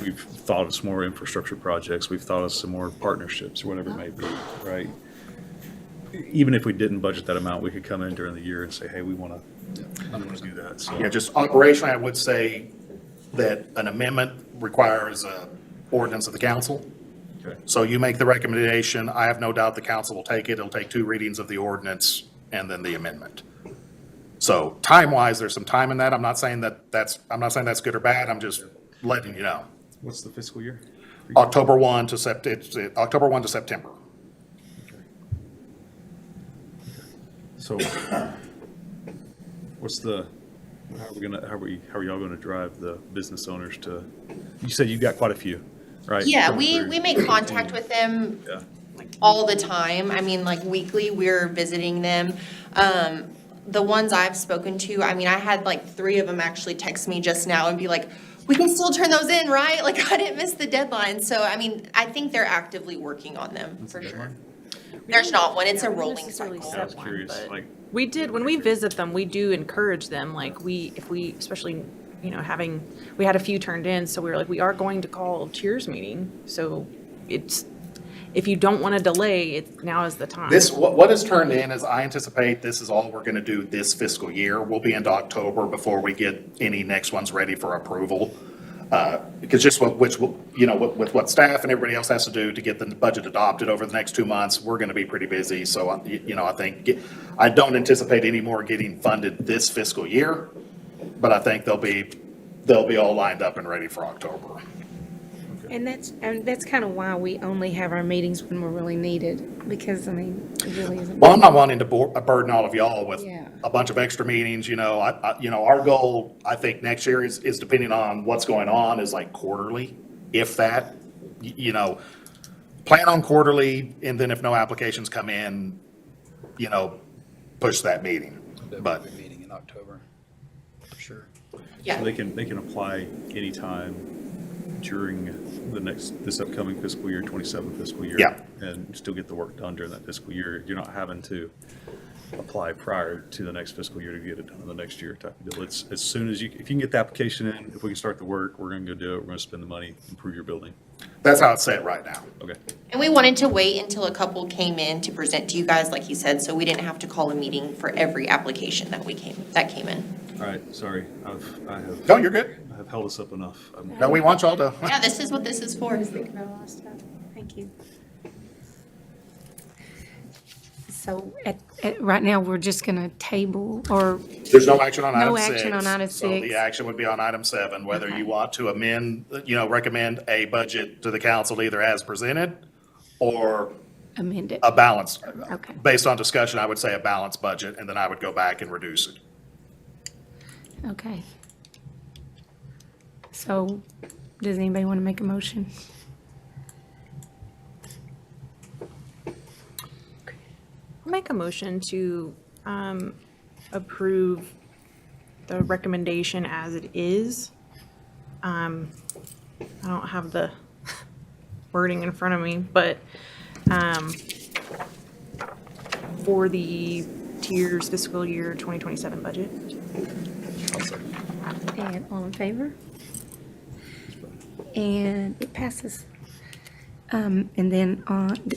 we've thought of some more infrastructure projects, we've thought of some more partnerships, or whatever it may be, right? Even if we didn't budget that amount, we could come in during the year and say, hey, we want to do that. So. Yeah, just operationally, I would say that an amendment requires a ordinance of the council. Okay. So you make the recommendation. I have no doubt the council will take it. It'll take 2 readings of the ordinance and then the amendment. So time-wise, there's some time in that. I'm not saying that's good or bad. I'm just letting you know. What's the fiscal year? October 1 to September. So, how are y'all gonna drive the business owners to, you said you've got quite a few, right? Yeah, Coming we through. make contact with them Yeah. all the time. Weekly, we're visiting them. The ones I've spoken to, I had 3 of them actually text me just now and be like, we can still turn those in, right? I didn't miss the deadline. So, I think they're actively working on them for sure. There's not one, it's a rolling cycle. I was curious, We did, when we visit them, we do encourage them, especially, we had a few turned in, so we were like, we are going to call a Cheers meeting, so if you don't want to delay, now is the time. What is turned in is I anticipate this is all we're going to do this fiscal year. We'll be into October before we get any next ones ready for approval. Because just with what staff and everybody else has to do to get the budget adopted over the next 2 months, we're going to be pretty busy. So, I think, I don't anticipate any more getting funded this fiscal year, but I think they'll be all lined up and ready for October. And that's kind of why we only have our meetings when we're really needed, because, I mean, it really isn't. Well, I'm not wanting to burden all of y'all with Yeah. a bunch of extra meetings, our goal, I think next year is depending on what's going on, is like quarterly, if that, plan on quarterly, and then if no applications come in, push that meeting. But Meeting in October, for sure. Yeah. So they can apply anytime during this upcoming fiscal year, 27 fiscal year. Yeah. And still get the work done during that fiscal year. You're not having to apply prior to the next fiscal year to get it done in the next year type of deal. It's as soon as if you can get the application in, if we can start the work, we're gonna go do it. We're gonna spend the money, improve your building. that's how it's set right now. Okay. And we wanted to wait until a couple came in to present to you guys, like he said, so we didn't have to call a meeting for every application that came in. All right, sorry. I have. No, you're good. I have held us up enough. No, we want y'all to. Yeah, this is what this is for. Thank you. So right now, we're just going to table, or There's no action on No item 6. action on item So 6. the action would be on item 7, whether Okay. you want to recommend a budget to the council either as presented or amend it. a balanced. Okay. Based on discussion, I would say a balanced budget, and then I would go back and reduce it. Okay. So does anybody want to make a motion? Make a motion to approve the recommendation as it is. I don't have the wording in front of me, but for the Tiers fiscal year 2027 budget. And all in favor? And it passes. And then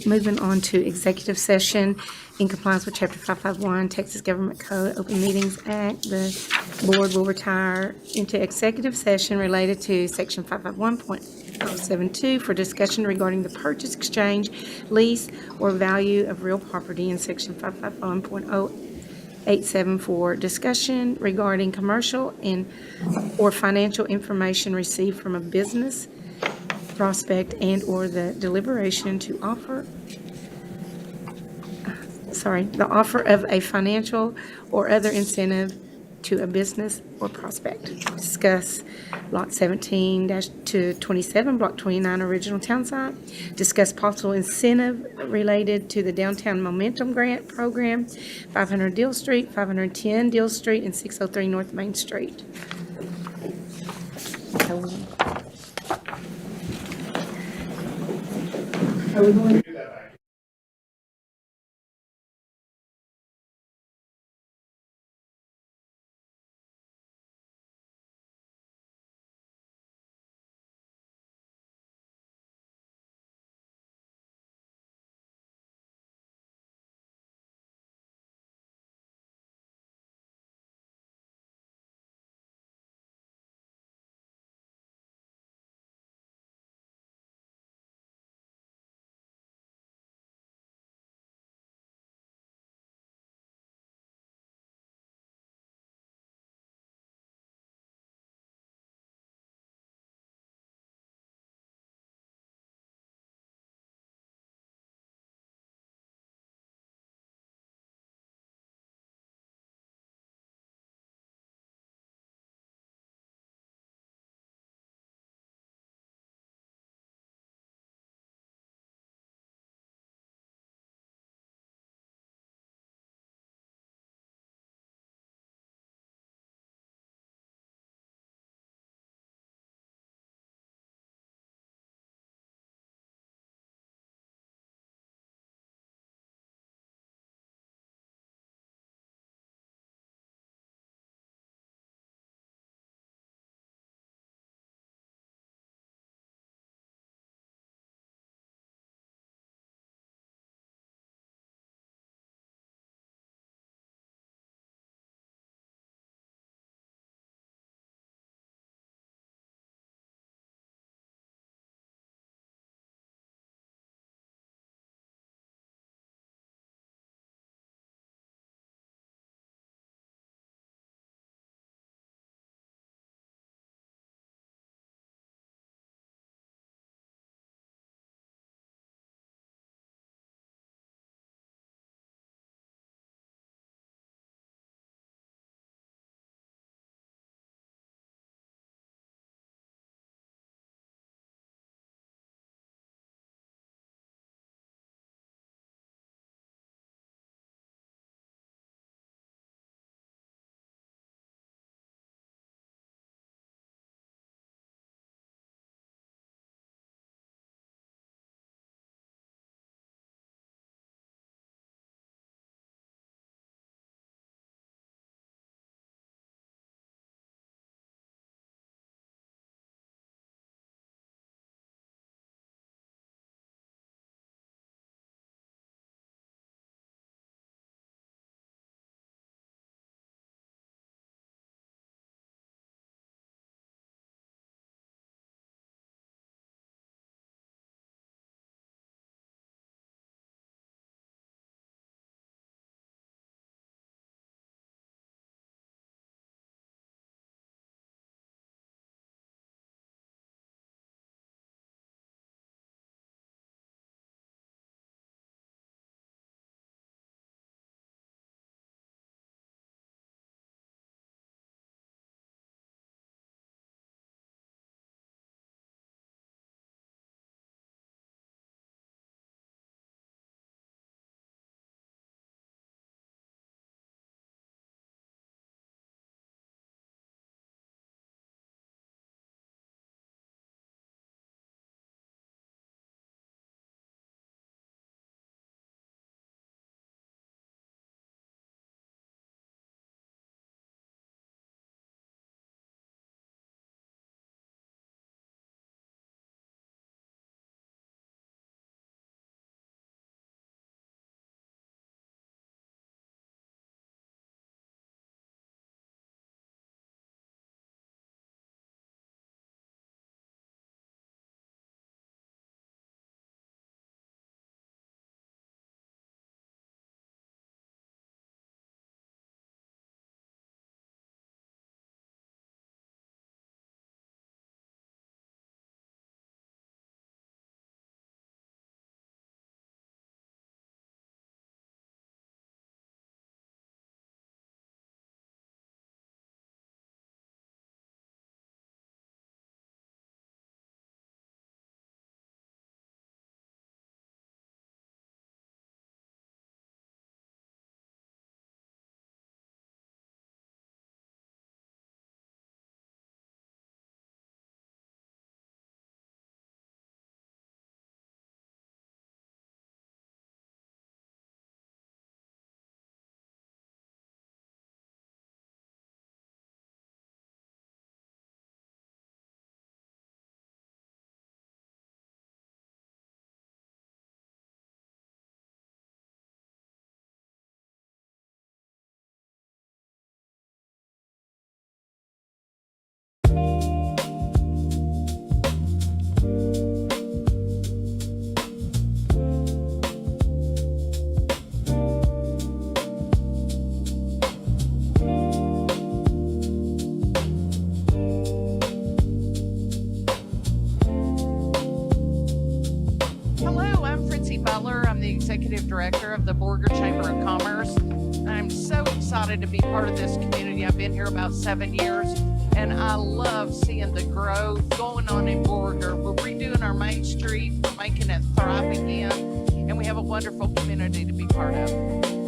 moving on to executive session, in compliance with Chapter 551 Texas Government Code Open Meetings Act, the board will retire into executive session related to Section 551.072 for discussion regarding the purchase, exchange, lease, or value of real property, in Section 551.087 for discussion regarding commercial or financial information received from a business prospect and/or the deliberation to the offer of a financial or other incentive to a business or prospect. Discuss Lot 17-27, Block 29, Original Town Site. Discuss possible incentive related to the Downtown Momentum Grant Program, 500 Deal Street, 510 Deal Street, and 603 North Main Street. Are we going the Borger Chamber of Commerce. I'm so excited to be part of this community. I've been here about 7 years, and I love seeing the growth going on in Borger. We're redoing our main street, we're making it thrive again, and we have a wonderful community to be part of.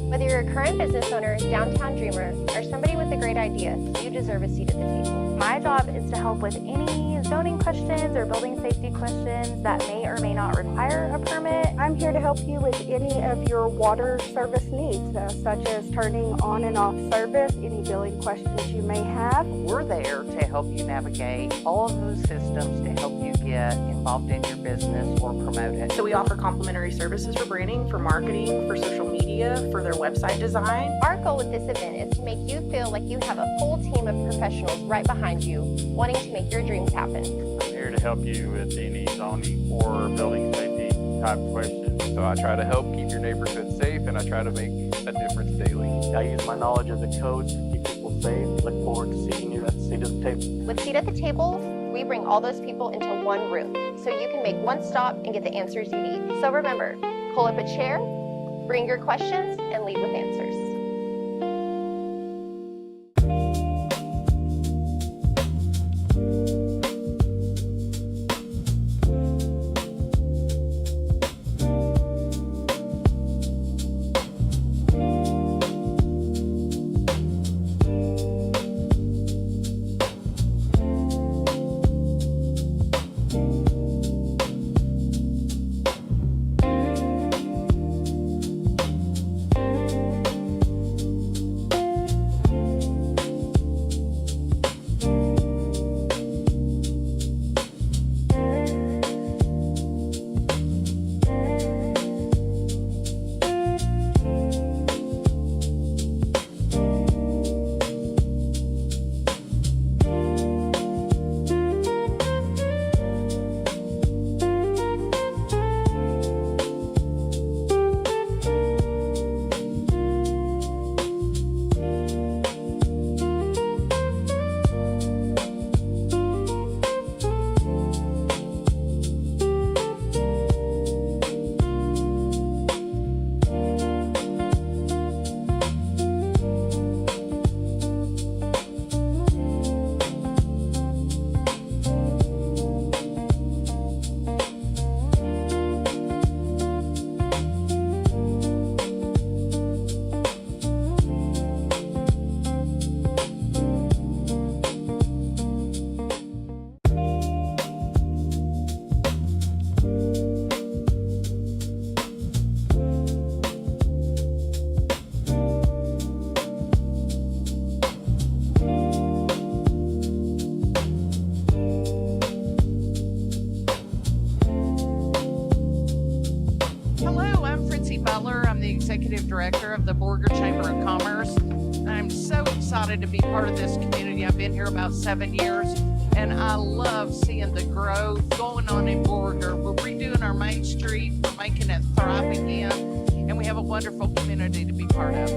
Whether you're a current business owner, downtown dreamer, or somebody with a great idea, you deserve a seat at the table. My job is to help with any zoning questions or building safety questions that may or may not require a permit. I'm here to help you with any of your water service needs, such as turning on and off service, any billing questions you may have. We're there to help you navigate all of those systems to help you get involved in your business or promote it. So we offer complimentary services for branding, for marketing, for social media, for their website design. Our goal with this event is to make you feel like you have a full team of professionals right behind you, wanting to make your dreams happen. I'm here to help you with any zoning or building safety type questions. So I try to help keep your neighborhood safe, and I try to make a difference daily. I use my knowledge of the codes to keep people safe. Look forward to seeing you at the seat of the table. With Seat at the Table, we bring all those people into one room, so you can make one stop and get the answers you need. So remember, pull up a chair, bring your questions, and leave with answers. Executive Director of the Borger Chamber of Commerce. I'm so excited to be part of this community. I've been here about 7 years, And I love seeing the growth going on in Borger. We're redoing our main street, we're making it thrive again, and we have a wonderful community to be part of.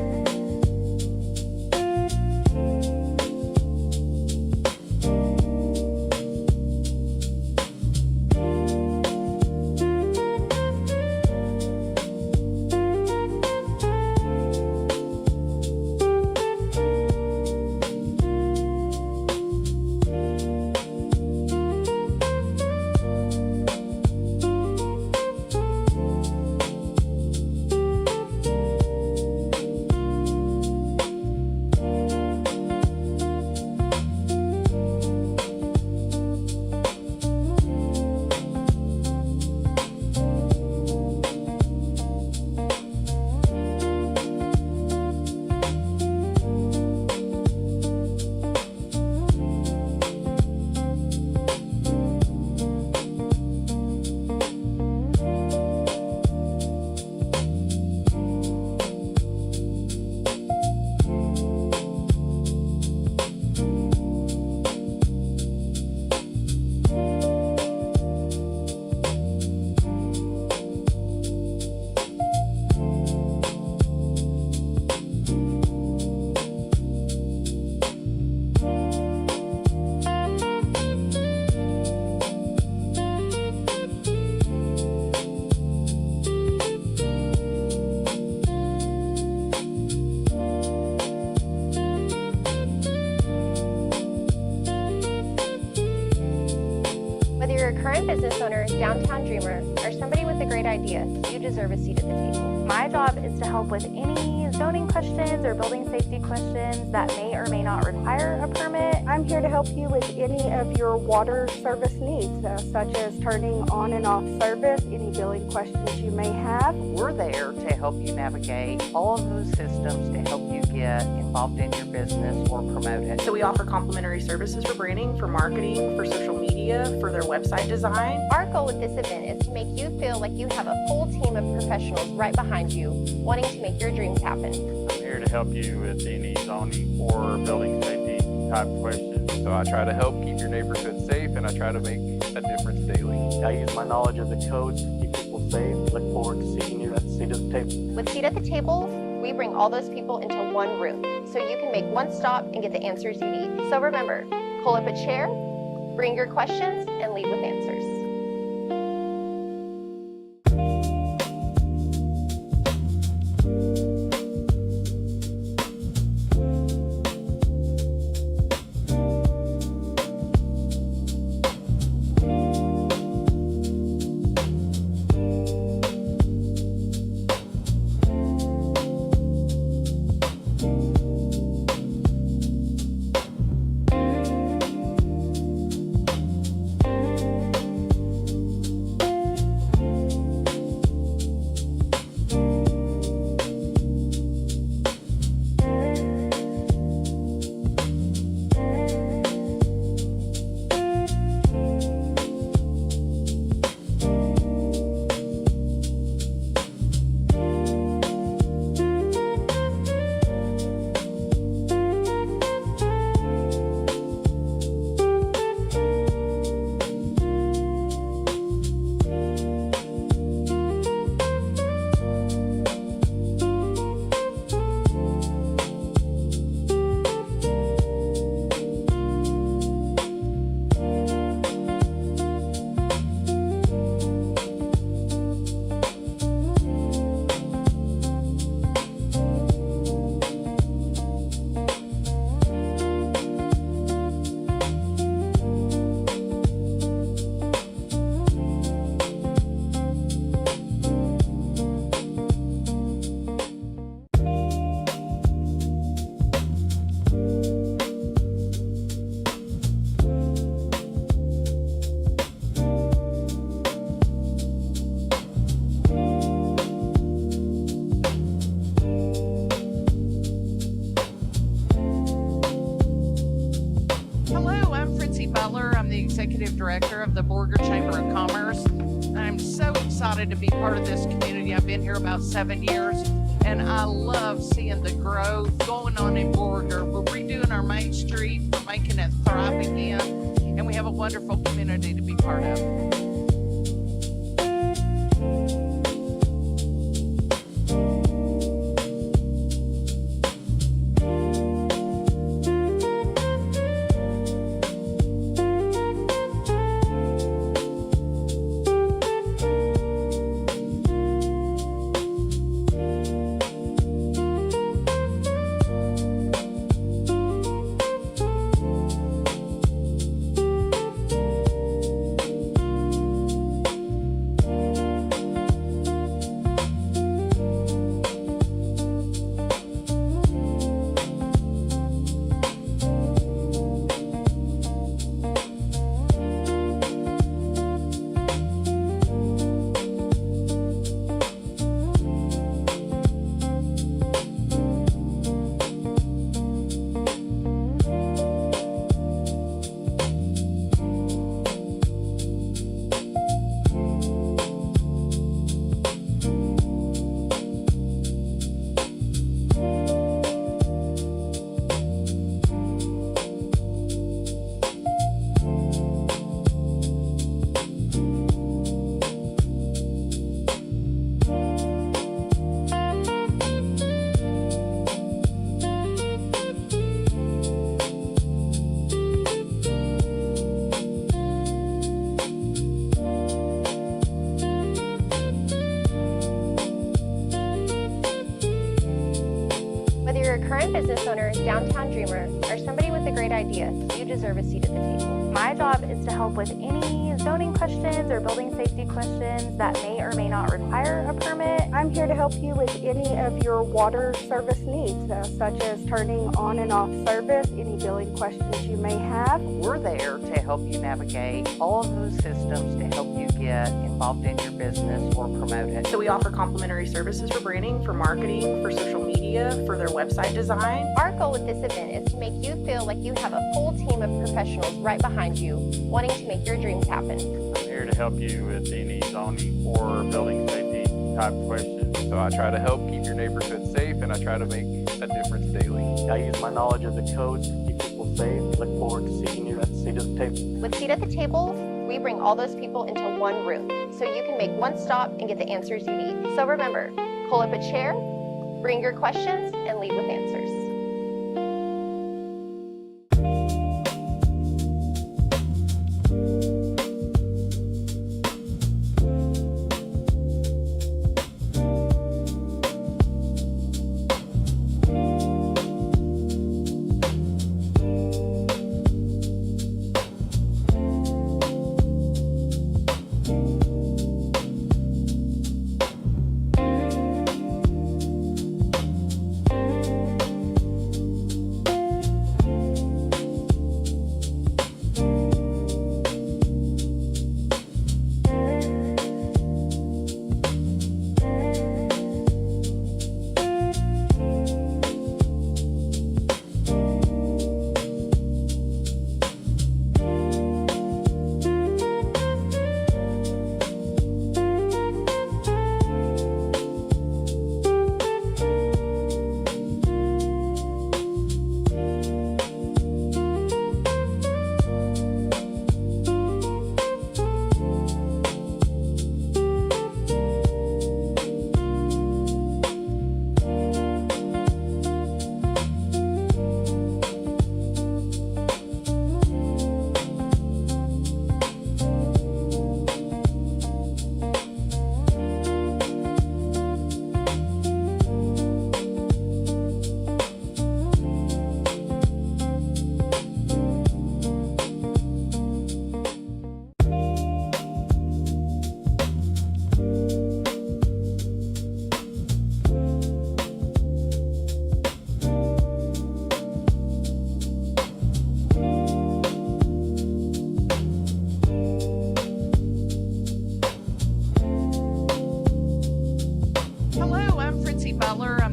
Whether you're a current business owner, downtown dreamer, or somebody with a great idea, you deserve a seat at the table. My job is to help with any zoning questions or building safety questions that may or may not require a permit. I'm here to help you with any of your water service needs, such as turning on and off service, any billing questions you may have. We're there to help you navigate all of those systems to help you get involved in your business or promote it. So we offer complimentary services for branding, for marketing, for social media, for their website design. Our goal with this event is to make you feel like you have a full team of professionals right behind you, wanting to make your dreams happen. I'm here to help you with any zoning or building safety type questions. So I try to help keep your neighborhood safe, and I try to make a difference daily. I use my knowledge of the codes to keep people safe. Look forward to seeing you at the seat at the table. With Seat at the Table, we bring all those people into one room so you can make one stop and get the answers you need. So remember, pull up a chair, bring your questions, and leave with answers. Executive Director of the Borger Chamber of Commerce. I'm so excited to be part of this community. I've been here about 7 years, and I love seeing the growth going on in Borger. We're redoing our main street, we're making it thrive again, and we have a wonderful community to be part of. Whether you're a current business owner, downtown dreamer, or somebody with a great idea, you deserve a seat at the table. My job is to help with any zoning questions or building safety questions that may or may not require a permit. I'm here to help you with any of your water service needs, such as turning on and off service, any billing questions you may have. We're there to help you navigate all of those systems to help you get involved in your business or promote it. So we offer complimentary services for branding, for marketing, for social media, for their website design. Our goal with this event is to make you feel like you have a full team of professionals right behind you, wanting to make your dreams happen. I'm here to help you with any zoning or building safety type questions. So I try to help keep your neighborhood safe, and I try to make a difference daily. I use my knowledge of the codes to keep people safe. Look forward to seeing you at the seat at the table. With Seat at the Table, we bring all those people into one room so you can make one stop and get the answers you need. So remember, pull up a chair, bring your questions, and leave with answers.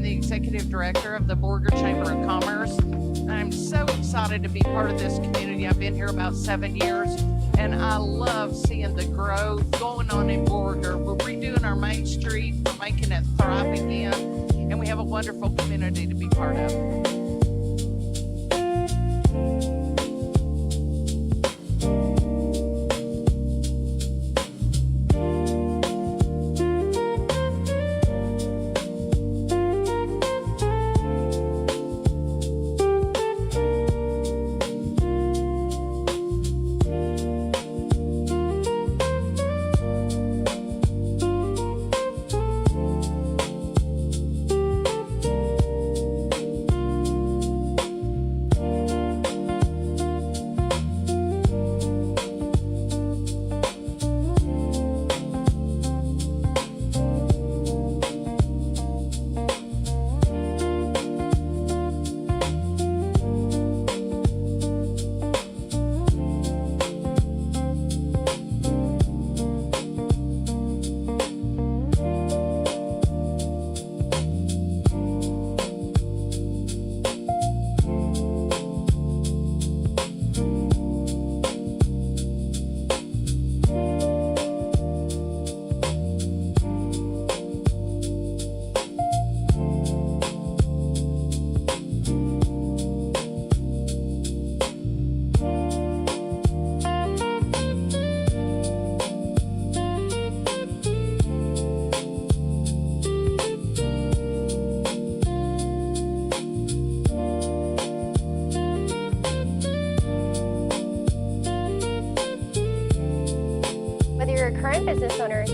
Executive Director of the Borger Chamber of Commerce. I'm so excited to be part of this community. I've been here about 7 years, and I love seeing the growth going on in Borger. We're redoing our main street, we're making it thrive again, and we have a wonderful community to be part of.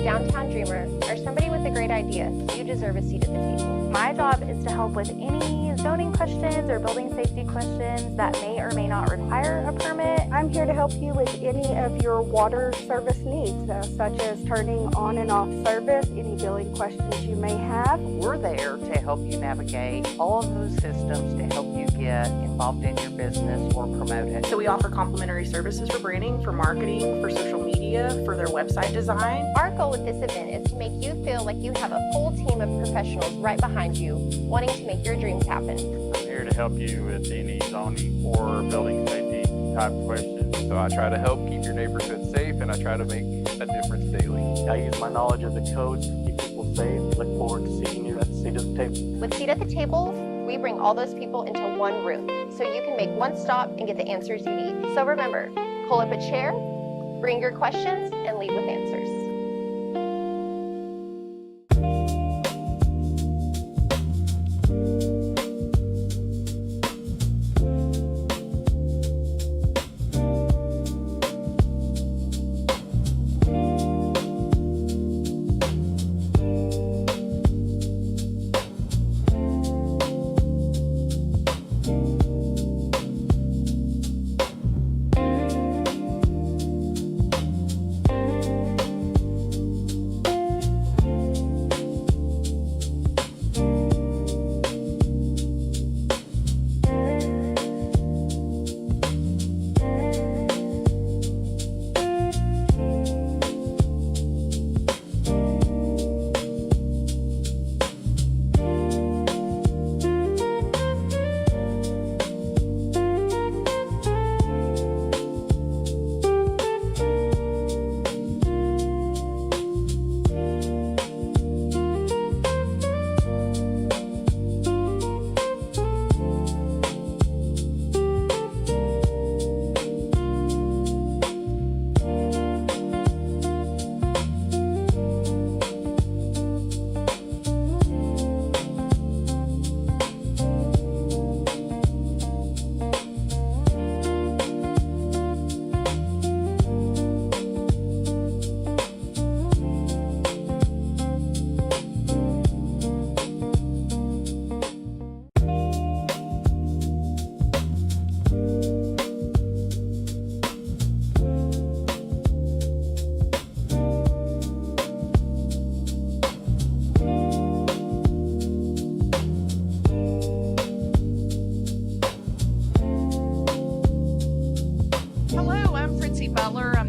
downtown dreamer, or somebody with a great idea, you deserve a seat at the table. My job is to help with any zoning questions or building safety questions that may or may not require a permit. I'm here to help you with any of your water service needs, such as turning on and off service, any billing questions you may have. We're there to help you navigate all of those systems to help you get involved in your business or promote it. So we offer complimentary services for branding, for marketing, for social media, for their website design. Our goal with this event is to make you feel like you have a full team of professionals right behind you, wanting to make your dreams happen. I'm here to help you with any zoning or building safety type questions. So I try to help keep your neighborhood safe, and I try to make a difference daily. I use my knowledge of the codes to keep people safe. Look forward to seeing you at the seat at the table. With Seat at the Table, we bring all those people into one room, so you can make one stop and get the answers you need. So remember, pull up a chair, bring your questions, and leave with answers.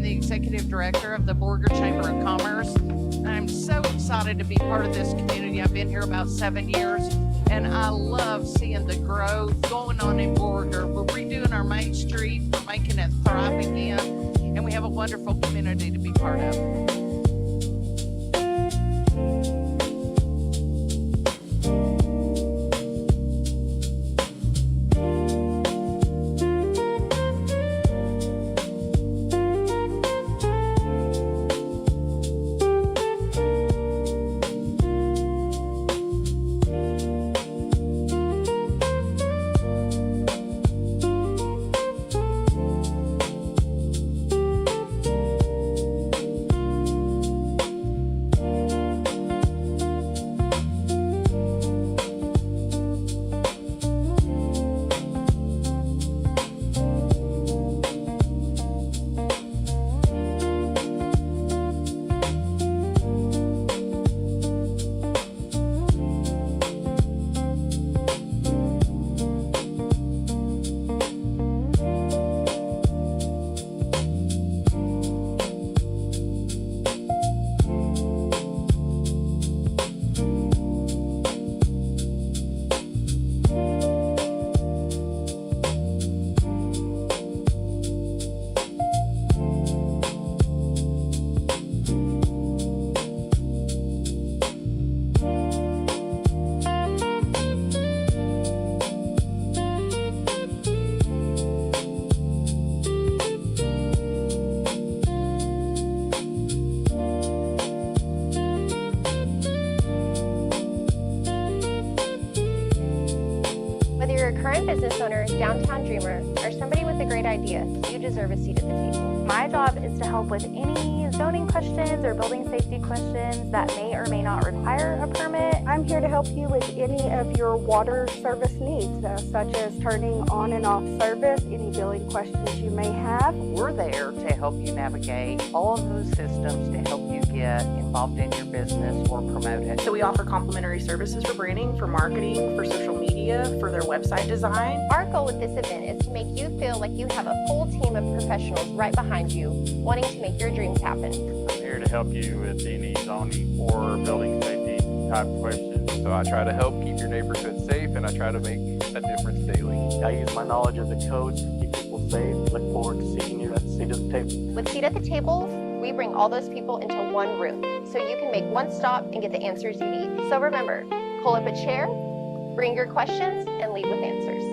Executive Director of the Borger Chamber of Commerce. I'm so excited to be part of this community. I've been here about 7 years, and I love seeing the growth going on in Borger. We're redoing our main street, we're making it thrive again, and we have a wonderful community to be part of. Whether you're a current business owner, downtown dreamer, or somebody with a great idea, you deserve a seat at the table. My job is to help with any zoning questions or building safety questions that may or may not require a permit. I'm here to help you with any of your water service needs, such as turning on and off service, any billing questions you may have. We're there to help you navigate all of those systems to help you get involved in your business or promote it. So we offer complimentary services for branding, for marketing, for social media, for their website design. Our goal with this event is to make you feel like you have a full team of professionals right behind you, wanting to make your dreams happen. I'm here to help you with any zoning or building safety type questions. So I try to help keep your neighborhood safe, and I try to make a difference daily. I use my knowledge of the codes to keep people safe. Look forward to seeing you at the seat of the table. With Seat at the Table, we bring all those people into one room, so you can make one stop and get the answers you need. So remember, pull up a chair, bring your questions, and lead with answers.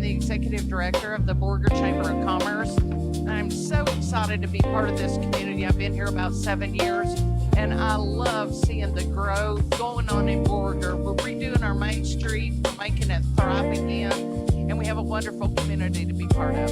Executive Director of the Borger Chamber of Commerce. I'm so excited to be part of this community. I've been here about 7 years, and I love seeing the growth going on in Borger. We're redoing our main street, we're making it thrive again, and we have a wonderful community to be part of.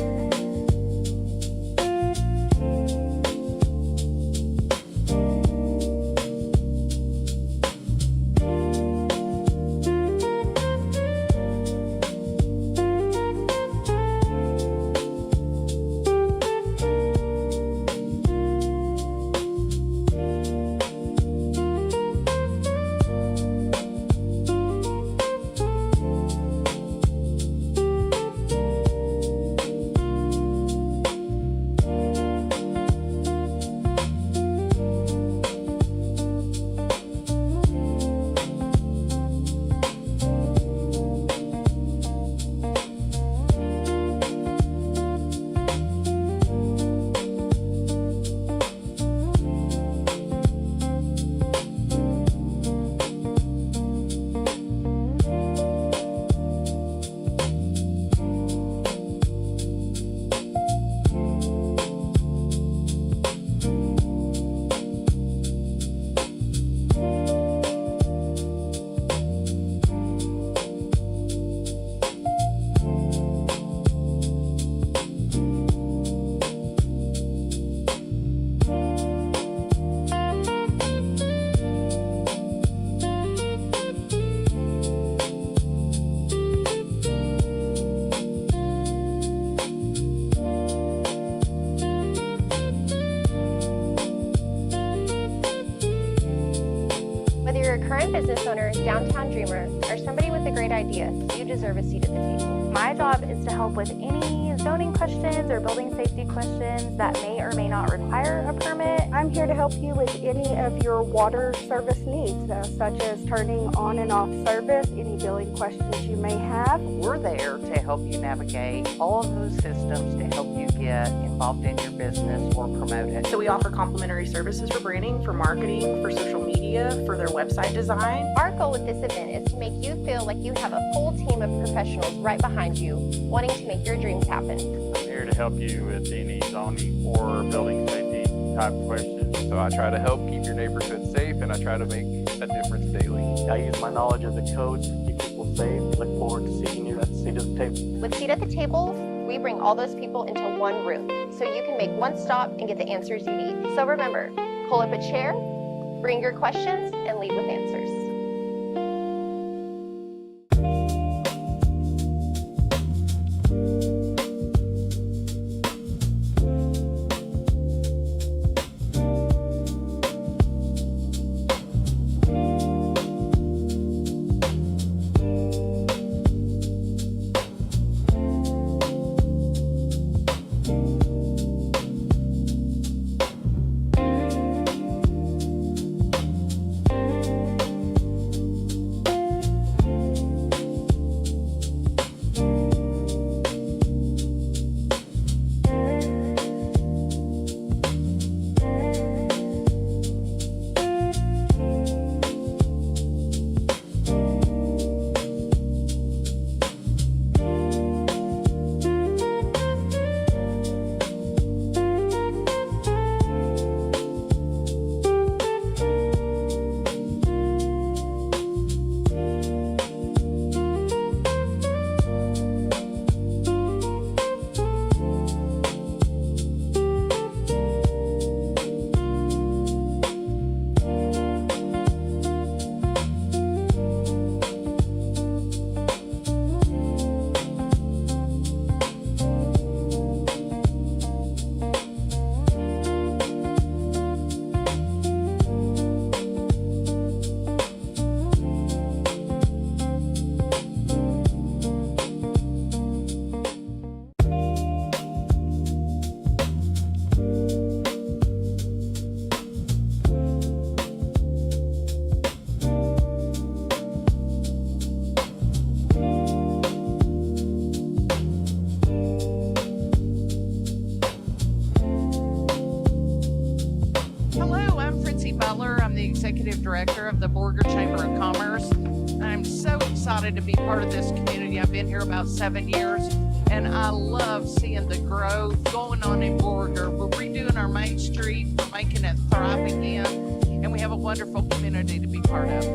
Whether you're a current business owner, downtown dreamer, or somebody with a great idea, idea. You deserve a seat at the table. My job is to help with any zoning questions or building safety questions that may or may not require a permit. I'm here to help you with any of your water service needs, such as turning on and off service, any billing questions you may have. We're there to help you navigate all of those systems to help you get involved in your business or promote it. So we offer complimentary services for branding, for marketing, for social media, for their website design. Our goal with this event is to make you feel like you have a full team of professionals right behind you, wanting to make your dreams happen. I'm here to help you with any zoning or building safety type questions. So I try to help keep your neighborhood safe, and I try to make a difference daily. I use my knowledge of the codes to keep people safe. Look forward to seeing you at the seat at the table. With Seat at the Table, we bring all those people into one room, so you can make one stop and get the answers you need. So remember, pull up a chair, bring your questions, and leave with answers. Executive Director of the Borger Chamber of Commerce. I'm so excited to be part of this community. I've been here about 7 years, and I love seeing the growth going on in Borger. We're redoing our main street, we're making it thrive again, and we have a wonderful community to be part of.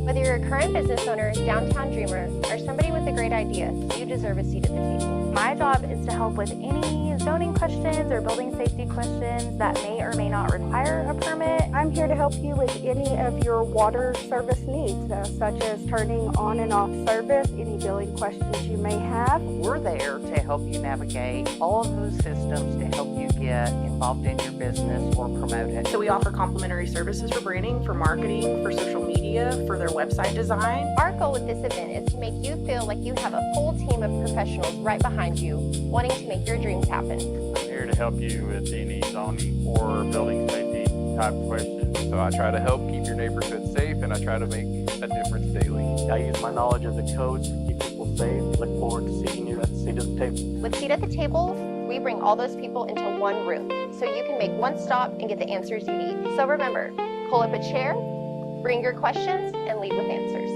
Whether you're a current business owner, downtown dreamer, or somebody with a great idea, you deserve a seat at the table. My job is to help with any zoning questions or building safety questions that may or may not require a permit. I'm here to help you with any of your water service needs, such as turning on and off service, any billing questions you may have. We're there to help you navigate all of those systems to help you get involved in your business or promote it. So we offer complimentary services for branding, for marketing, for social media, for their website design. Our goal with this event is to make you feel like you have a full team of professionals right behind you, wanting to make your dreams happen. I'm here to help you with any zoning or building safety type questions. So I try to help keep your neighborhood safe, and I try to make a difference daily. I use my knowledge of the codes to keep people safe. Look forward to seeing you at the seat at the table. With Seat at the Table, we bring all those people into one room so you can make one stop and get the answers you need. So remember, pull up a chair, bring your questions, and leave with answers.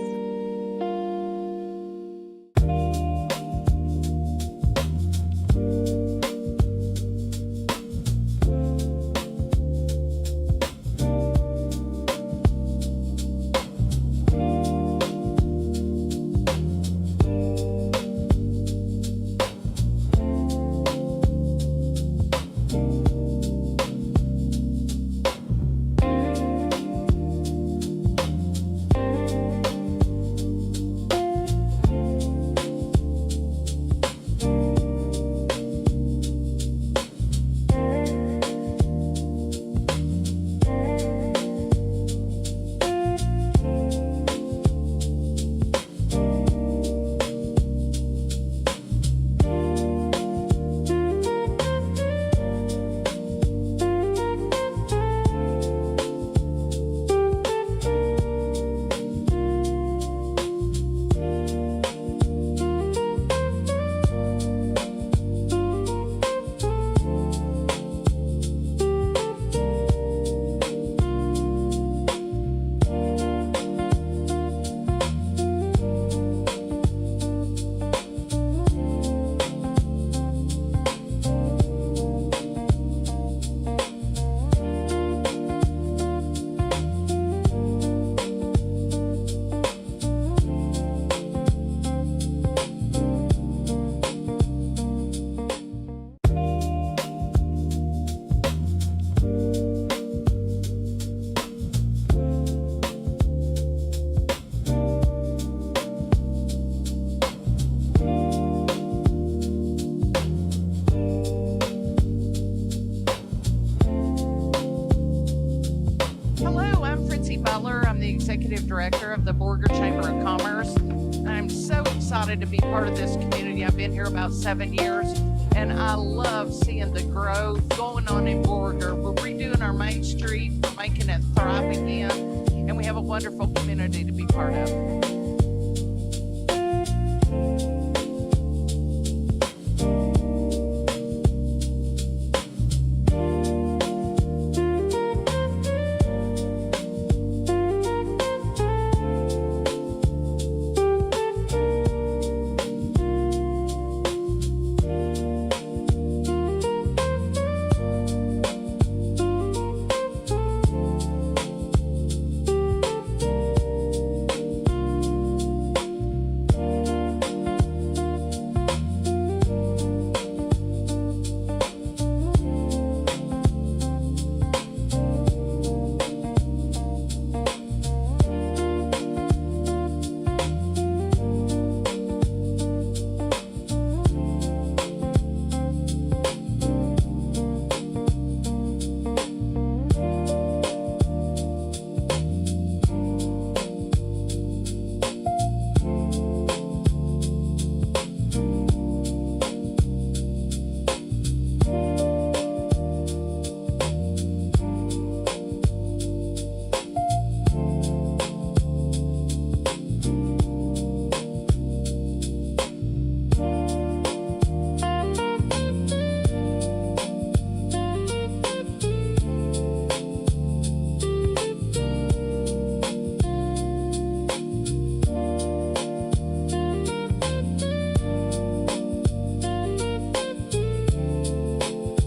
Executive Director of the Borger Chamber of Commerce. I'm so excited to be part of this community. I've been here about 7 years, and I love seeing the growth going on in Borger. We're redoing our main street, we're making it thrive again, and we have a wonderful community to be part of.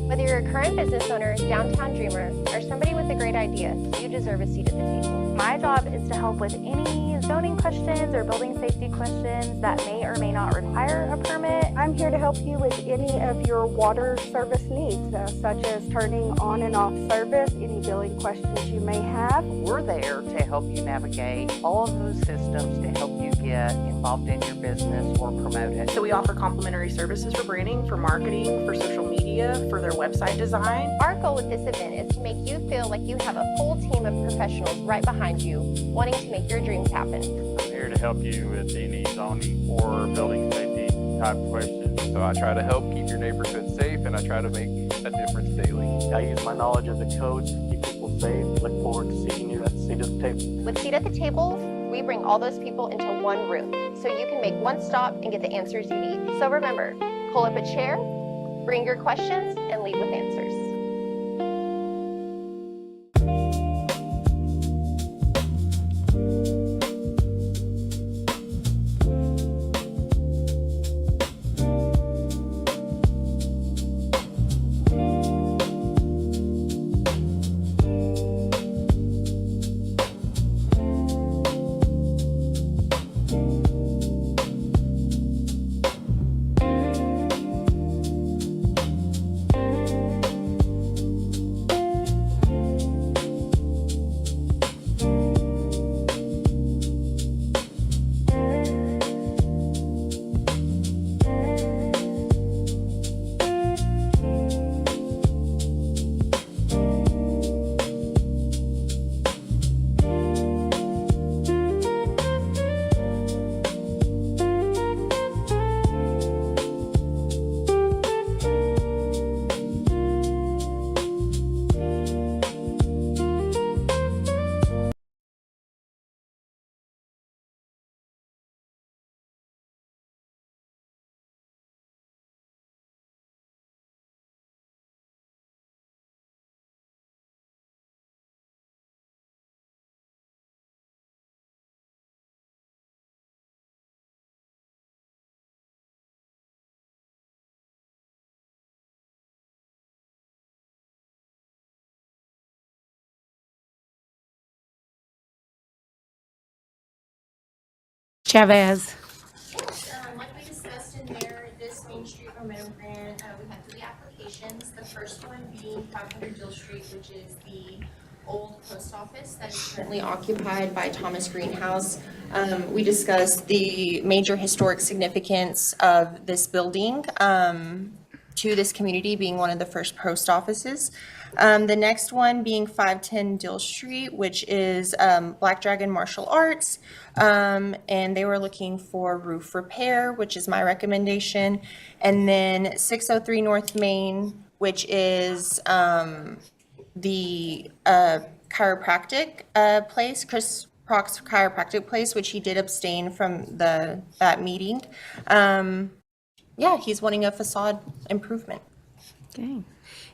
Whether you're a current business owner, downtown dreamer, or somebody with a great great ideas. You deserve a seat at the table. My job is to help with any zoning questions or building safety questions that may or may not require a permit. I'm here to help you with any of your water service needs, such as turning on and off service, any billing questions you may have. We're there to help you navigate all of those systems to help you get involved in your business or promote it. So we offer complimentary services for branding, for marketing, for social media, for their website design. Our goal with this event is to make you feel like you have a full team of professionals right behind you, wanting to make your dreams happen. I'm here to help you with any zoning or building safety type questions. So I try to help keep your neighborhood safe, and I try to make a difference daily. I use my knowledge of the codes to keep people safe. Look forward to seeing you at the seat at the table. With Seat at the Table, we bring all those people into one room, so you can make one stop and get the answers you need. So remember, pull up a chair, bring your questions, and lead with answers. Chavez. Like we discussed in there, this Main Street Momentum Grant, we had 3 applications. The first one being 500 Dill Street, which is the old post office that is currently occupied by Thomas Greenhouse. We discussed the major historic significance of this building to this community, being one of the first post offices. The next one being 510 Dill Street, which is Black Dragon Martial Arts. And they were looking for roof repair, which is my recommendation. And then 603 North Main, which is the chiropractic place, Chris Prock's chiropractic place, which he did abstain from that meeting. Yeah, he's wanting a facade improvement. Okay.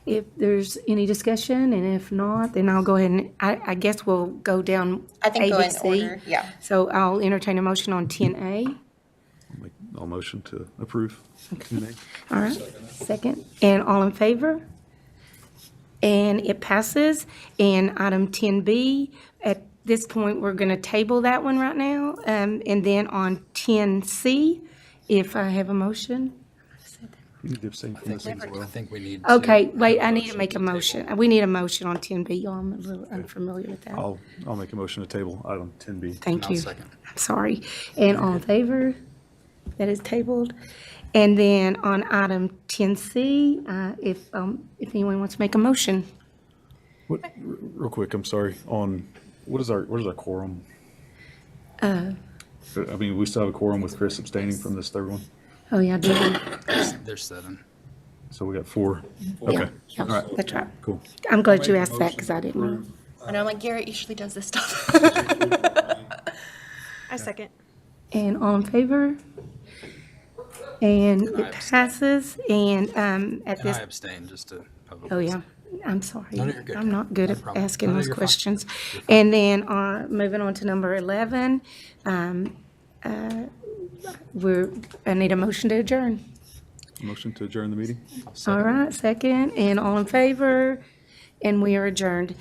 If there's any discussion, and if not, then I'll go ahead and, I guess we'll go down I think A, go B, in C. order, yeah. So I'll entertain a motion on 10A. I'll motion to approve. All right, second. And all in favor? And it passes. And item 10B, at this point, we're going to table that one right now. And then on 10C, if I have a motion. You need to abstain from this as well. I think we need to. Okay, wait, I need to make a motion. We need a motion on 10B. I'm a little unfamiliar with that. I'll make a motion to table item 10B. Thank I'll you. second. I'm sorry. And all in favor? That is tabled. And then on item 10C, if anyone wants to make a motion. Real quick, I'm sorry, on, what is our quorum? I mean, we still have a quorum with Chris abstaining from this third one, Oh, yeah, do we? There's 7. so we got 4. Yeah, Okay, yeah, all right, that's right. cool. I'm glad you asked that because I didn't know. And I'm like, Garrett usually does this stuff. I second. And all in favor? And it passes, and at And this, I abstain, just to public. oh, yeah, I'm sorry. No, you're good. I'm not good No at problem. asking No, those you're fine. questions. You're fine. And then, moving on to number 11, I need a motion to adjourn. Motion to adjourn the meeting? All right, second, and all in favor, and we are adjourned.